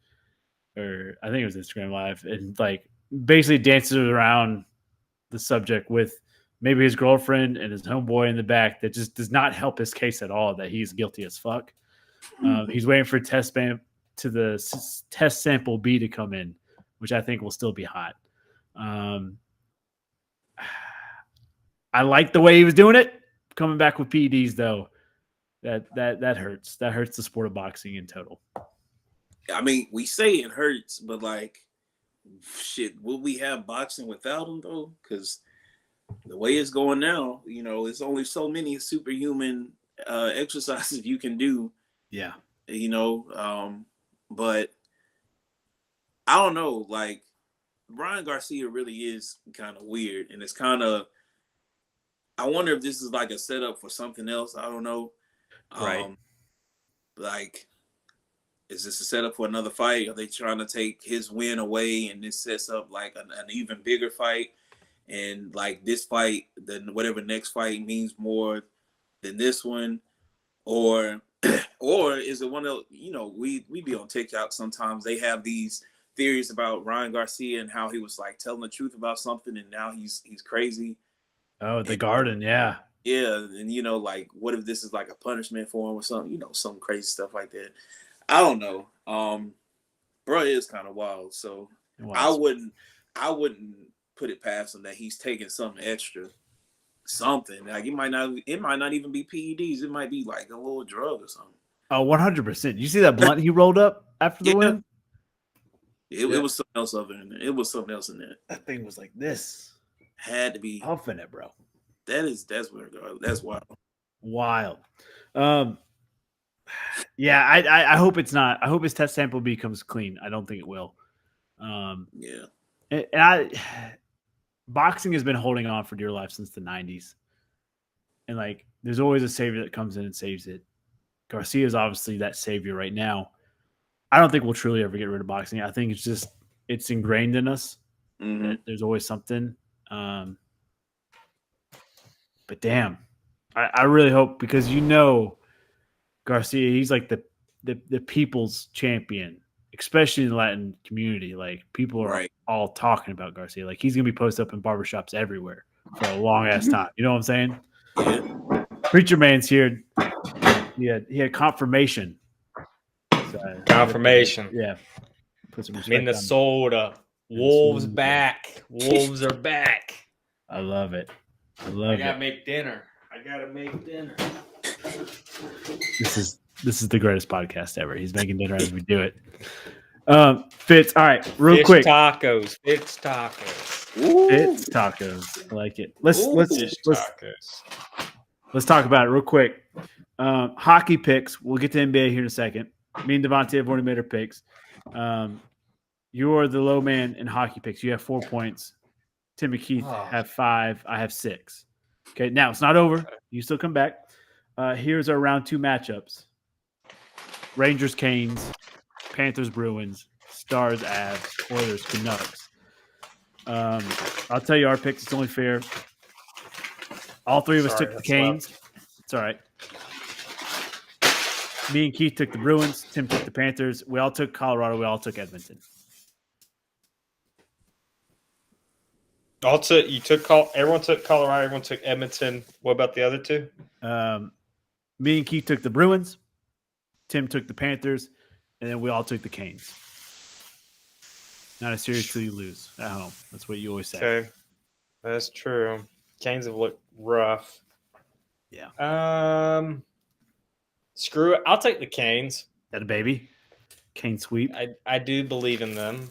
or I think it was Instagram Live, and like basically dances around the subject with maybe his girlfriend and his homeboy in the back that just does not help his case at all that he's guilty as fuck. He's waiting for test sample B to come in, which I think will still be hot. I like the way he was doing it. Coming back with PEDs, though, That hurts. That hurts the sport of boxing in total. I mean, we say it hurts, but like, shit, will we have boxing without him though? Because the way it's going now, you know, it's only so many superhuman exercises you can do. Yeah. You know, but I don't know. Like, Ryan Garcia really is kind of weird, and it's kind of. I wonder if this is like a setup for something else. I don't know. Right. Like, is this a setup for another fight? Are they trying to take his win away, and this sets up like an even bigger fight? And like this fight, then whatever next fight means more than this one, or is it one of, you know, we be on TikTok sometimes. They have these theories about Ryan Garcia and how he was like telling the truth about something, and now he's crazy. Oh, the Garden, yeah. Yeah, and you know, like, what if this is like a punishment for him or something? You know, some crazy stuff like that. I don't know. Bro is kind of wild, so I wouldn't put it past him that he's taking something extra, something like it might not even be PEDs. It might be like a little drug or something. Oh, 100%. You see that blunt he rolled up after the win? It was something else other than that. It was something else in there. That thing was like this. Had to be huffing it, bro. That's weird. That's wild. Wild. Yeah, I hope it's not. I hope his test sample becomes clean. I don't think it will. Yeah. Boxing has been holding on for dear life since the 90s. And like, there's always a savior that comes in and saves it. Garcia is obviously that savior right now. I don't think we'll truly ever get rid of boxing. I think it's ingrained in us. Mm-hmm. There's always something. But damn, I really hope, because you know Garcia, he's like the people's champion, especially in the Latin community. Like, people are all talking about Garcia. Like, he's gonna be posted up in barbershops everywhere for a long ass time. You know what I'm saying? Yeah. Preacher Man's here. He had confirmation. So, confirmation. Yeah. Put some respect Minnesota. Wolves back. Wolves are back. I love it. I gotta make dinner. This is the greatest podcast ever. He's making dinner as we do it. Fitz, all right, real quick. Tacos. Fitz tacos. I like it. Let's talk about it real quick. Hockey picks. We'll get to NBA here in a second. Me and Devontae have already made our picks. You're the low man in hockey picks. You have 4 points. Tim and Keith have 5. I have 6. Okay, now it's not over. You still come back. Here's our round 2 matchups. Rangers, Canes, Panthers, Bruins, Stars, Avs, Oilers, Canucks. I'll tell you our picks. It's only fair. All 3 of us took the Canes. It's all right. Me and Keith took the Bruins. Tim took the Panthers. We all took Colorado. We all took Edmonton. Everyone took Colorado. Everyone took Edmonton. What about the other 2? Me and Keith took the Bruins. Tim took the Panthers, and then we all took the Canes. Not a series till you lose at home. That's what you always say. Okay, that's true. Canes have looked rough. Yeah. Screw it. I'll take the Canes. That a baby. Cane sweep. I do believe in them.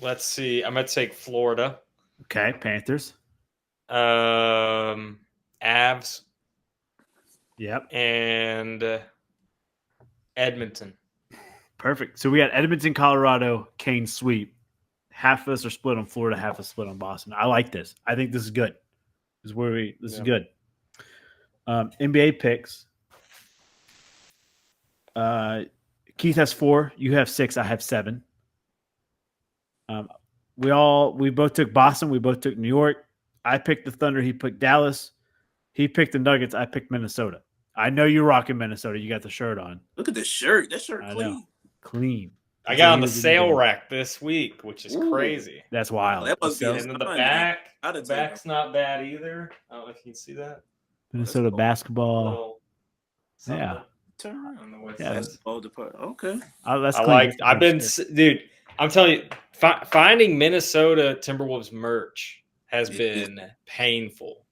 Let's see. I'm going to take Florida. Okay, Panthers. Avs. Yep. And Edmonton. Perfect. So we got Edmonton, Colorado, Cane sweep. Half of us are split on Florida, half of us split on Boston. I like this. I think this is good. This is good. NBA picks. Keith has 4. You have 6. I have 7. We both took Boston. We both took New York. I picked the Thunder. He picked Dallas. He picked the Nuggets. I picked Minnesota. I know you're rocking Minnesota. You got the shirt on. Look at the shirt. That shirt clean. Clean. I got on the sale rack this week, which is crazy. That's wild. That must be and then the back's not bad either. I don't know if you can see that. Minnesota basketball. Yeah. Turn around. Yeah. That's all the part. Okay. Dude, I'm telling you, finding Minnesota Timberwolves merch has been painful.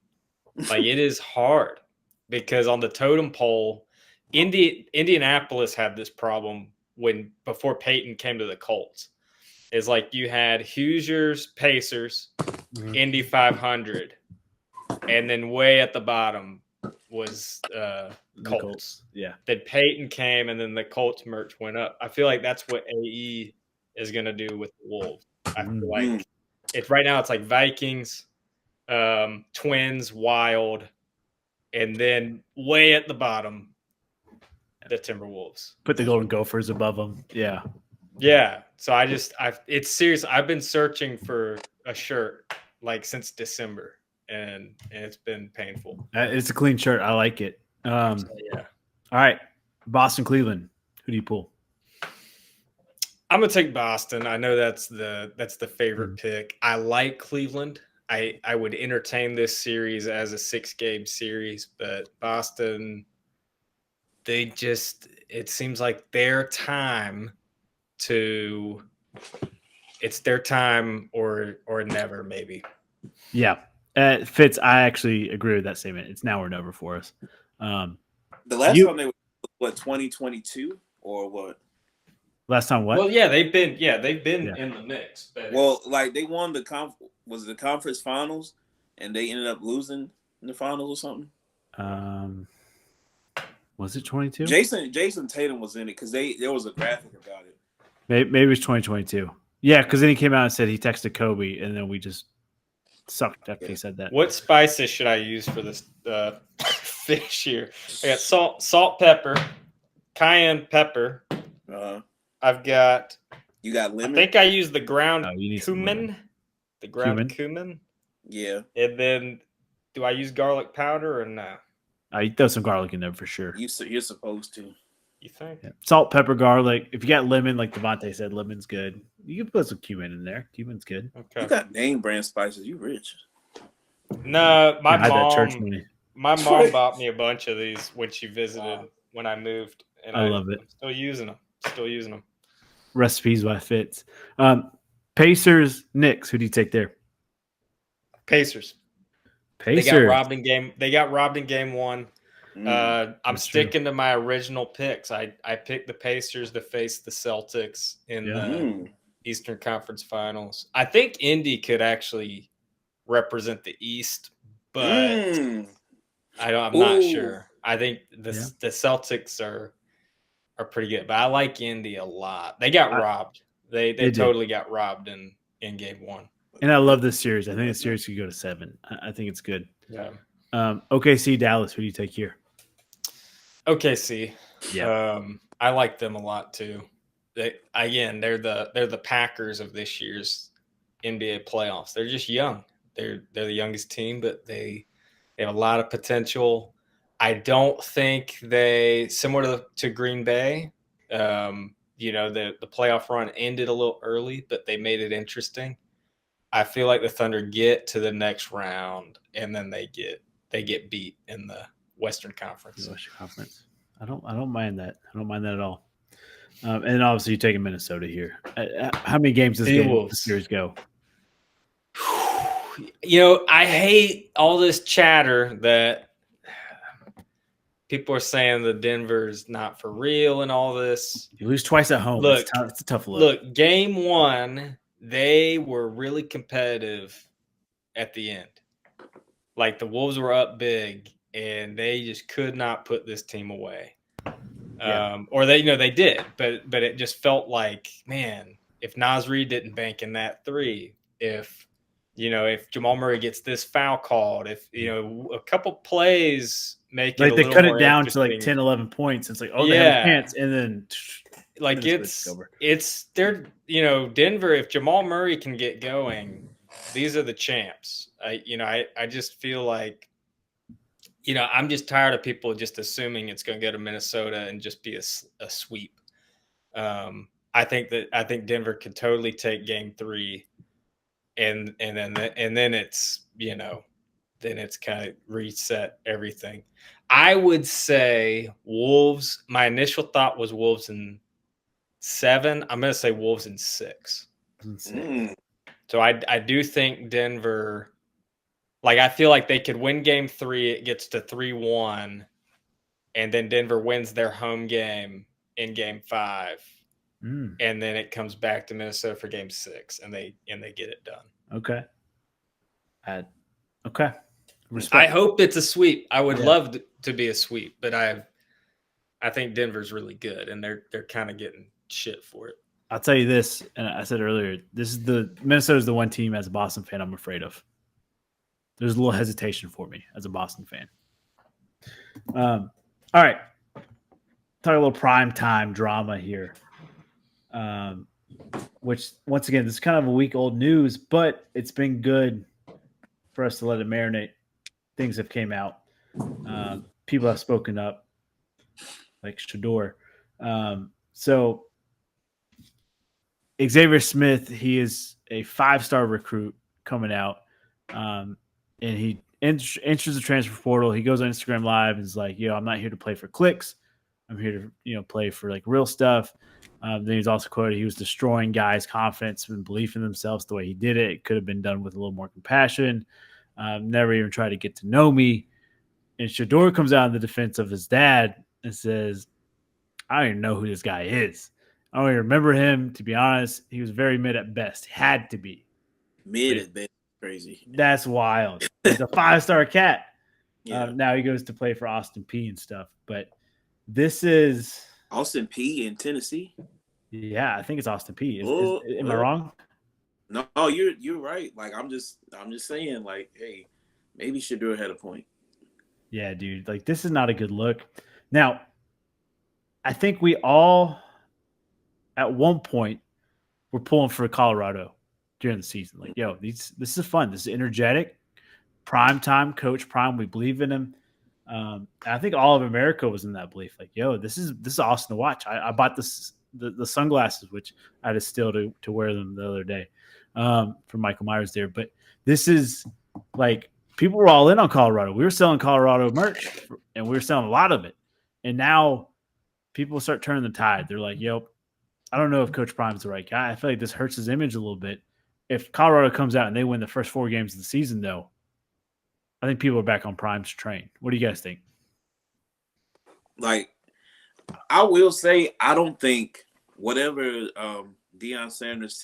Like, it is hard. because on the totem pole, Indianapolis had this problem before Peyton came to the Colts. Is like you had Hoosiers, Pacers, Indy 500, and then way at the bottom was Colts. Yeah. Then Peyton came, and then the Colts merch went up. I feel like that's what AE is going to do with the Wolves. I feel like it's right now. It's like Vikings, Twins, Wild, and then way at the bottom, the Timberwolves. Put the Golden Gophers above them. Yeah. Yeah. So it's serious. I've been searching for a shirt like since December, and it's been painful. It's a clean shirt. I like it. Yeah. All right. Boston, Cleveland. Who do you pull? I'm gonna take Boston. I know that's the favorite pick. I like Cleveland. I would entertain this series as a 6-game series, but Boston, it seems like it's their time or never, maybe. Yeah. Fitz, I actually agree with that statement. It's now or never for us. The last time they were, 2022 or what? Last time what? Well, yeah, they've been in the mix. But Well, like they won the conference finals, and they ended up losing in the finals or something. Was it 22? Jason Tatum was in it because there was a graphic about it. Maybe it was 2022. Yeah, because then he came out and said he texted Kobe, and then we just sucked after he said that. what spices should I use for this fish here? I got salt, pepper, cayenne pepper. I've got. You got lemon. I think I use the ground you need some lemon. cumin. The ground cumin. Yeah. And then, do I use garlic powder or no? You throw some garlic in there for sure. You're supposed to. You think? Yeah. Salt, pepper, garlic. If you got lemon, like Devontae said, lemon's good. You can put some cumin in there. Cumin's good. Okay. You got name brand spices. You rich. No, I had that church money. my mom bought me a bunch of these when she visited when I moved, and I love it. I'm still using them. Recipes by Fitz. Pacers, Knicks. Who do you take there? Pacers. Pacers. They got robbed in game one. I'm That's sticking to my original picks. I picked the Pacers to face the Celtics in the Eastern Conference Finals. I think Indy could actually represent the East, but I'm not sure. I think the Celtics are pretty good, but I like Indy a lot. They got robbed. They totally got robbed in game one. And I love this series. I think the series could go to 7. I think it's good. Yeah. OKC, Dallas. Who do you take here? OKC. Yeah. I like them a lot too. They're the Packers of this year's NBA playoffs. They're just young. They're the youngest team, but they have a lot of potential. I don't think similar to Green Bay. The playoff run ended a little early, but they made it interesting. I feel like the Thunder get to the next round and then they get beat in the Western Conference. The Western Conference. I don't mind that. I don't mind that at all. And obviously you're taking Minnesota here. How many games does the series go? I hate all this chatter that people are saying the Denver's not for real and all this. You lose twice at home. Look, it's a tough look. Look, game one, they were really competitive at the end. Like the Wolves were up big and they just could not put this team away. Or they did, but it just felt like, man, if Naz Reid didn't bank in that 3, if Jamal Murray gets this foul called, if a couple plays make it they cut it down to like 10, 11 points. It's like, they have a chance, and then like it's Denver. If Jamal Murray can get going, these are the champs. I just feel like I'm just tired of people just assuming it's going to go to Minnesota and just be a sweep. I think Denver could totally take game 3. And then it's kind of reset everything. I would say Wolves. My initial thought was Wolves in 7. I'm going to say Wolves in 6. So I do think Denver Like, I feel like they could win game 3. It gets to 3-1, and then Denver wins their home game in game 5. Mm, And then it comes back to Minnesota for game 6, and they get it done. okay. Okay. Respect. I hope it's a sweep. I would Yeah. love to be a sweep, but I think Denver's really good, and they're kind of getting shit for it. I'll tell you this, and I said earlier, Minnesota's the one team as a Boston fan I'm afraid of. There's a little hesitation for me as a Boston fan. All right. Talk a little prime time drama here. Which, once again, this is kind of a week-old news, but it's been good for us to let it marinate. Things have came out. People have spoken up, like Shador. So Xavier Smith, he is a 5-star recruit coming out, and he enters the transfer portal. He goes on Instagram Live and is like, "Yo, I'm not here to play for clicks. I'm here to play for like real stuff." Then he's also quoted, he was destroying guys' confidence and belief in themselves the way he did it. It could have been done with a little more compassion. Never even tried to get to know me. And Shador comes out in the defense of his dad and says, "I don't even know who this guy is. I don't even remember him, to be honest. He was very mid at best. Had to be. Mid at best, crazy. That's wild. He's a 5-star cat." Yeah. Now he goes to play for Austin Peay and stuff. But this is Austin Peay in Tennessee. Yeah, I think it's Austin Peay. Am I Oh. wrong? No, you're right. Like I'm just saying, like, hey, maybe Shador had a point. Yeah, dude. Like, this is not a good look. Now, I think we all, at one point, were pulling for Colorado during the season. Like, yo, this is fun. This is energetic. Prime time, Coach Prime. We believe in him. I think all of America was in that belief. Like, yo, this is awesome to watch. I bought the sunglasses, which I had to steal to wear them the other day for Michael Myers there. But this is like, people were all in on Colorado. We were selling Colorado merch, and we were selling a lot of it. And now people start turning the tide. They're like, yo, I don't know if Coach Prime's the right guy. I feel like this hurts his image a little bit. If Colorado comes out and they win the first 4 games of the season, though, I think people are back on Prime's train. What do you guys think? Like, I will say, I don't think whatever Deion Sanders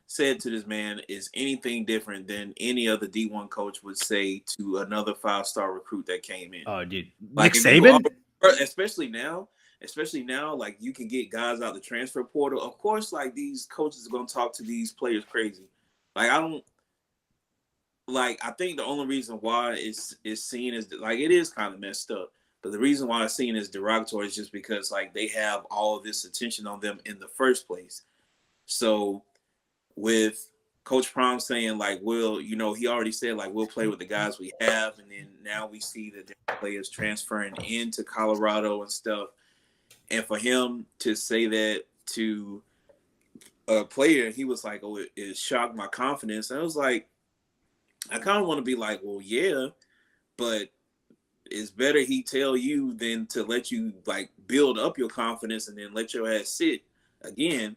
said to this man is anything different than any other D1 coach would say to another 5-star recruit that came in. Oh, dude. Like, Nick Saban? Especially now, like, you can get guys out the transfer portal. Of course, like, these coaches are going to talk to these players crazy. Like, I think the only reason why it's seen as, like, it is kind of messed up. But the reason why it's seen as derogatory is just because, like, they have all of this attention on them in the first place. So with Coach Prime saying, like, he already said, like, we'll play with the guys we have. And then now we see that there are players transferring into Colorado and stuff. And for him to say that to a player, he was like, oh, it shocked my confidence. And I was like, I kind of want to be like, well, yeah, but it's better he tell you than to let you, like, build up your confidence and then let your ass sit again.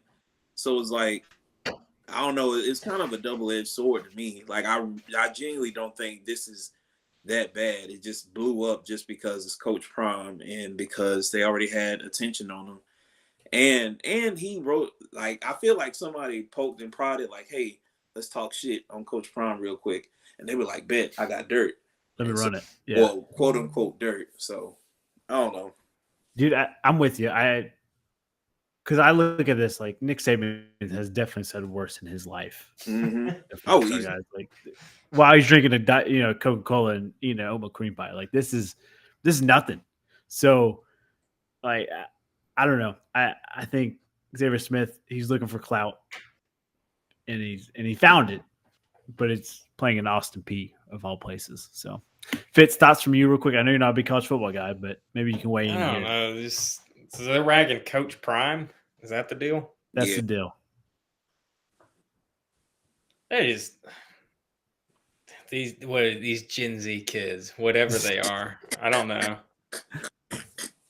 So it's like, I don't know. It's kind of a double-edged sword to me. Like, I genuinely don't think this is that bad. It just blew up just because it's Coach Prime and because they already had attention on him. And he wrote, like, I feel like somebody poked and prodded, like, hey, let's talk shit on Coach Prime real quick. And they were like, bet, I got dirt. Let me run it. Yeah. Well, quote unquote dirt. So I don't know. Dude, I'm with you. Because I look at this, like, Nick Saban has definitely said worse in his life. Mm-hmm. Oh, easy. guys, like, while he's drinking a Coca-Cola and eating an oatmeal cream pie, like, this is nothing. So, like, I don't know. I think Xavier Smith, he's looking for clout, and he found it, but it's playing in Austin Peay of all places. So, Fitz, thoughts from you real quick. I know you're not a big college football guy, but maybe you can weigh in. I don't know. So they're ragging Coach Prime. Is that the deal? That's the deal. That is these Gen Z kids, whatever they are. I don't know.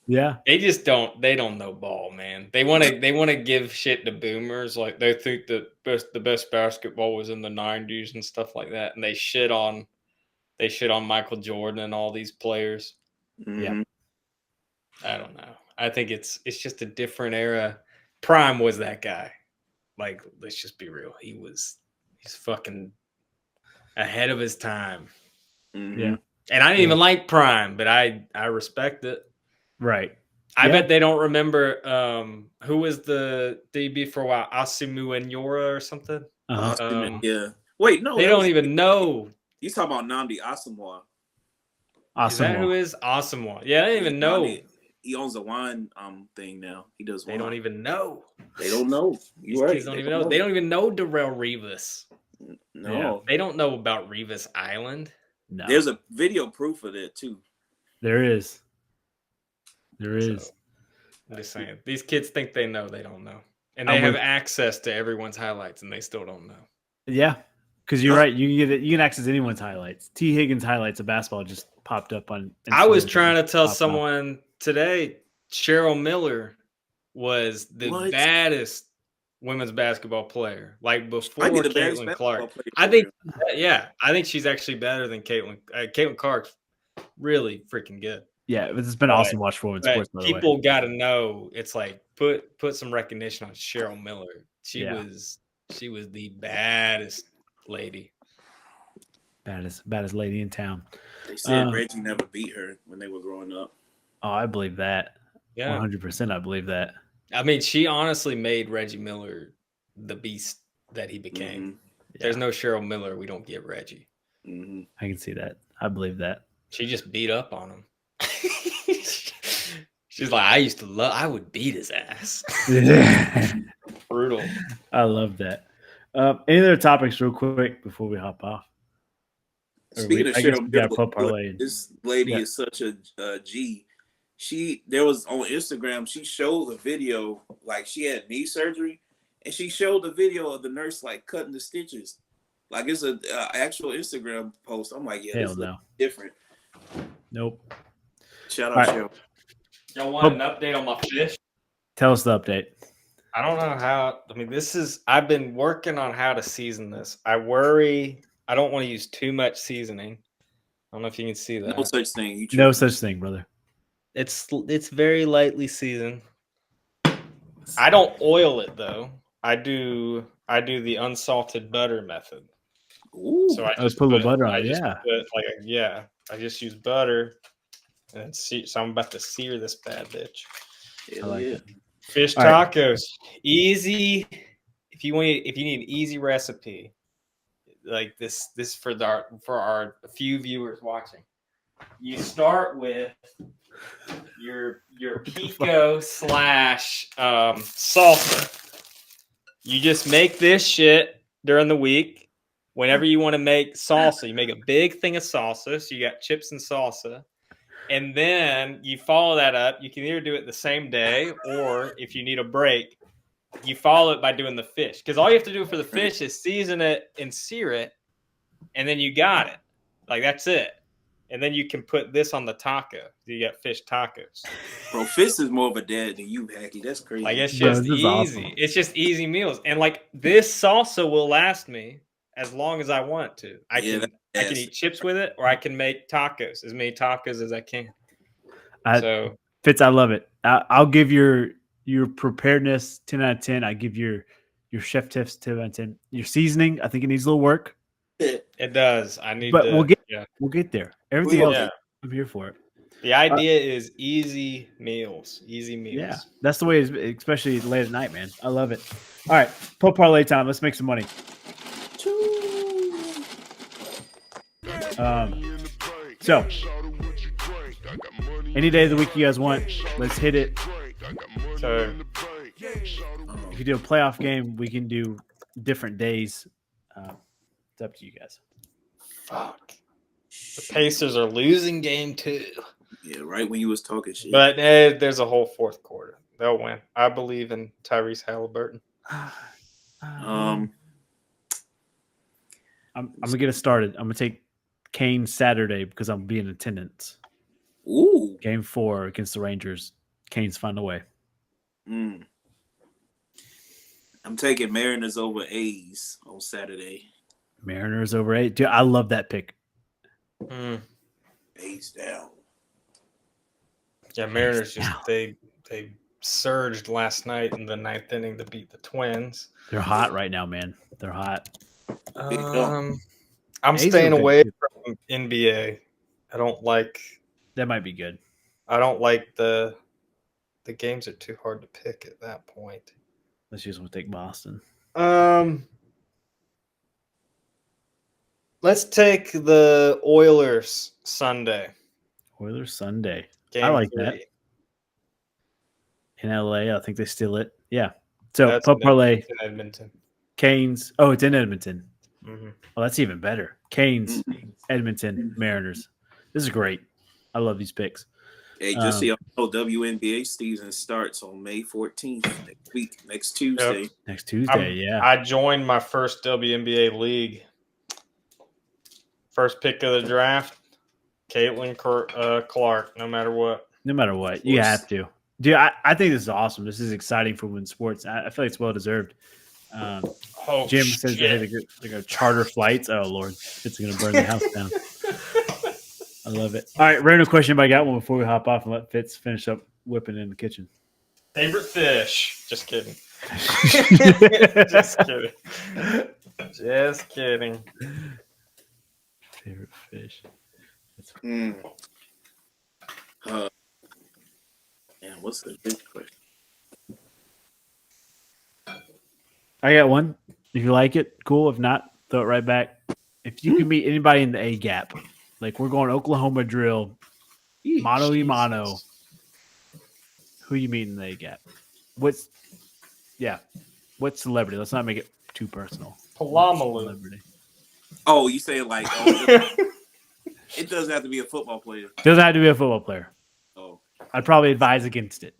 Yeah. They just don't know ball, man. They want to give shit to boomers, like they think that the best basketball was in the 90s and stuff like that, and they shit on they shit on Michael Jordan and all these players. Yeah. I don't know. I think it's just a different era. Prime was that guy. Like, let's just be real. He's fucking ahead of his time. Yeah. And I didn't even like Prime, but I respect it. Right. I bet they don't remember who was the DB for a while, Asimu Enyora or something. Yeah. Wait, no. They don't even know. You talking about Nnamdi Asomugha? Is that who is Asamoah? Yeah, I didn't even know. He owns a wine thing now. He does wine. They don't even know. They don't know. These kids don't even know. They don't even know Darrell Rivas. No. Yeah. They don't know about Rivas Island. No. There's a video proof of that too. There is. There is. So, I'm just saying. These kids think they know. They don't know. And they have access to everyone's highlights, and they still don't know. Yeah. Because you're right. You can access anyone's highlights. T. Higgins highlights of basketball just popped up on Instagram. I was trying to tell someone today, Cheryl Miller was the baddest women's basketball player. Like before Caitlin Clark. I think she's actually better than Caitlin. Caitlin Clark's really freaking good. Yeah, it's been awesome to watch forward sports. By the way, people got to know. It's like put some recognition on Cheryl Miller. She was the baddest lady. Baddest lady in town. They said Reggie never beat her when they were growing up. Oh, I believe that. Yeah, 100%. I believe that. I mean, she honestly made Reggie Miller the beast that he became. Mm-hmm. There's no Cheryl Miller. We don't get Reggie. Mm-hmm. I can see that. I believe that. She just beat up on him. She's like, I would beat his ass. Brutal. I love that. Any other topics real quick before we hop off? Speaking of Cheryl Miller, this lady is such a G. There was on Instagram, she showed a video, like she had knee surgery, and she showed the video of the nurse like cutting the stitches. Like it's a actual Instagram post. I'm like, yeah, this is different. Nope. Shout out, Cheryl. Y'all want an update on my fish? Tell us the update. I don't know how. I mean, I've been working on how to season this. I worry. I don't want to use too much seasoning. I don't know if you can see that. No such thing. No such thing, brother. It's very lightly seasoned. I don't oil it though. I do the unsalted butter method. Ooh. So I just put a little butter on it. I just use butter. And so I'm about to sear this bad bitch. I like it. Fish tacos, easy. If you need an easy recipe, like this for our few viewers watching, you start with your pico / salsa. You just make this shit during the week. Whenever you want to make salsa, you make a big thing of salsa. So you got chips and salsa. And then you follow that up. You can either do it the same day, or if you need a break, you follow it by doing the fish. Because all you have to do for the fish is season it and sear it, and then you got it. Like, that's it. And then you can put this on the taco. You got fish tacos. Bro, Fitz is more of a dad than you, Hacky. That's crazy. Like, it's just easy. Awesome. It's just easy meals. And, like, this salsa will last me as long as I want to. I can eat chips with it, or I can make tacos, as many tacos as I can. Fitz, I love it. I'll give your preparedness 10 out of 10. I give your chef tips 10 out of 10. Your seasoning, I think it needs a little work. It does. We'll get there. Everything else, I'm here for it. The idea is easy meals. Yeah, that's the way, especially late at night, man. I love it. All right, pull parlay time. Let's make some money. So, any day of the week you guys want, let's hit it. So, if you do a playoff game, we can do different days. It's up to you guys. Fuck. The Pacers are losing game 2. Yeah, right when you was talking shit. But there's a whole fourth quarter. They'll win. I believe in Tyrese Halliburton. I'm gonna get us started. I'm gonna take Kane Saturday because I'm being in attendance. Ooh. Game 4 against the Rangers. Kane's find a way. I'm taking Mariners over A's on Saturday. Mariners over 8. Dude, I love that pick. Face down. Yeah, Mariners just they surged last night in the ninth inning to beat the Twins. They're hot right now, man. They're hot. I'm A's are staying good, away too. from NBA. I don't like That might be good. the games are too hard to pick at that point. Let's just take Boston. Let's take the Oilers Sunday. Oilers Sunday. Game I like 3. that. In LA, I think they steal it. Yeah. So That's Pub Parlay, in Edmonton. Canes. Oh, it's in Edmonton. Mhm. Oh, that's even better. Canes, Edmonton, Mariners. This is great. I love these picks. Hey, just so y'all know, WNBA season starts on May 14th next week, next Tuesday. Next Tuesday, yeah. I joined my first WNBA league. First pick of the draft, Caitlin Clark, no matter what. No matter what, you have to. Dude, I think this is awesome. This is exciting for women's sports. I feel like it's well deserved. Jim says they're going to charter flights. Oh, Lord. It's going to burn the house down. I love it. All right, random question, but I got one before we hop off and let Fitz finish up whipping in the kitchen. Favorite fish? Just kidding. Just kidding. Just kidding. Favorite fish? Man, what's the big question? I got one. If you like it, cool. If not, throw it right back. If you can meet anybody in the A gap, like we're going Oklahoma drill, mano y mano, who you meet in the A gap? What celebrity? Let's not make it too personal. Palamalu. Celebrity. Oh, you say like it doesn't have to be a football player. Doesn't have to be a football player. Oh, I'd probably advise against it.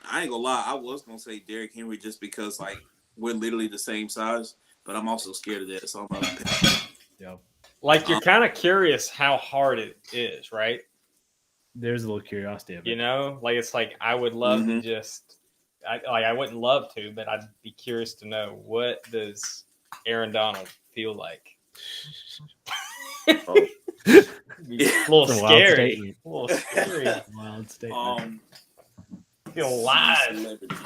I ain't gonna lie. I was gonna say Derrick Henry just because like we're literally the same size, but I'm also scared of that. So I'm like, Yeah. Like you're kind of curious how hard it is, right? There's a little curiosity of it. You know, like it's like I would love Mhm. to just, I wouldn't love to, but I'd be curious to know what does Aaron Donald feel like. Oh. A little It's a wild scary. statement. A little scary. Wild statement. Feel live. Celebrity.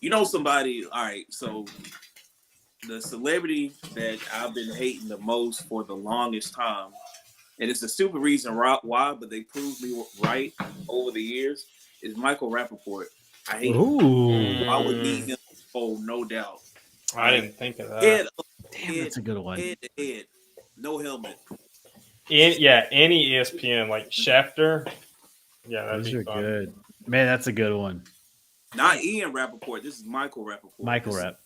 You know somebody? All right, so the celebrity that I've been hating the most for the longest time, and it's a stupid reason why, but they proved me right over the years, is Michael Rappaport. I hate him. Ooh. I would need him. Oh, no doubt. I didn't think of that. Head up, Damn, that's a good one. head to head, no helmet. Any ESPN like Schefter. Yeah, that'd Those be are fun. good. Man, that's a good one. Not Ian Rappaport. This is Michael Rappaport. Michael Rapp.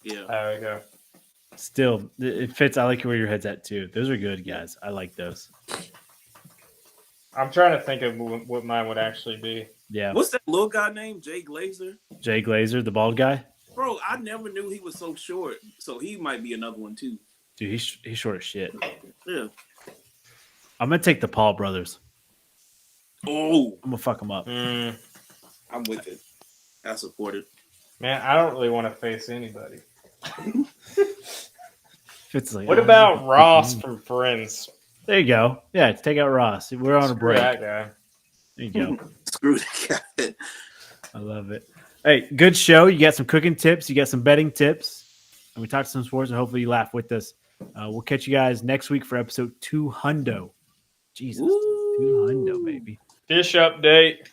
Yeah. There we go. Still, it fits. I like where your head's at, too. Those are good, guys. I like those. I'm trying to think of what mine would actually be. Yeah. What's that little guy named? Jay Glazer? Jay Glazer, the bald guy. Bro, I never knew he was so short. So he might be another one, too. Dude, he's short as shit. Yeah. I'm going to take the Paul brothers. Oh, I'm going to fuck them up. I'm with it. I support it. Man, I don't really want to face anybody. Fits like, What oh, about Ross from Friends? There you go. Yeah, take out Ross. We're on a Screw break. that guy. There you go. Screw the guy. I love it. Hey, good show. You got some cooking tips. You got some betting tips. And we talked some sports, and hopefully you laugh with us. We'll catch you guys next week for episode 200. Jesus. 200, baby. Fish update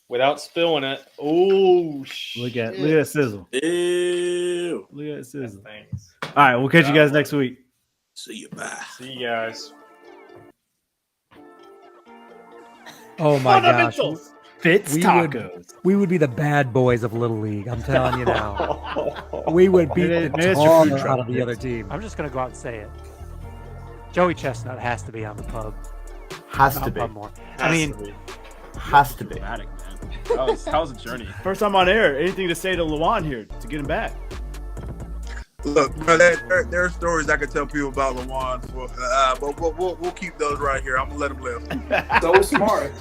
without spilling it. Oh, Look at that sizzle. Ew. Look at that sizzle. Thanks. All right, we'll catch you guys next week. See you. Bye. See you guys. Oh my gosh. Fundamentals. Fitz We tacos. We would be the bad boys of Little League. I'm telling you now. We would beat Maybe- the maybe it's your food tar truck, out of the Fitz. other team. I'm just gonna go out and say it. Joey Chestnut has to be on the pub. Has to On be. Pub more. I mean, Has to be. Dramatic, man. That was a journey. First time on air. Anything to say to Lawan here to get him back? Look, bro, there are stories I could tell people about Lawan, but we'll keep those right here. I'm gonna let them live. So smart.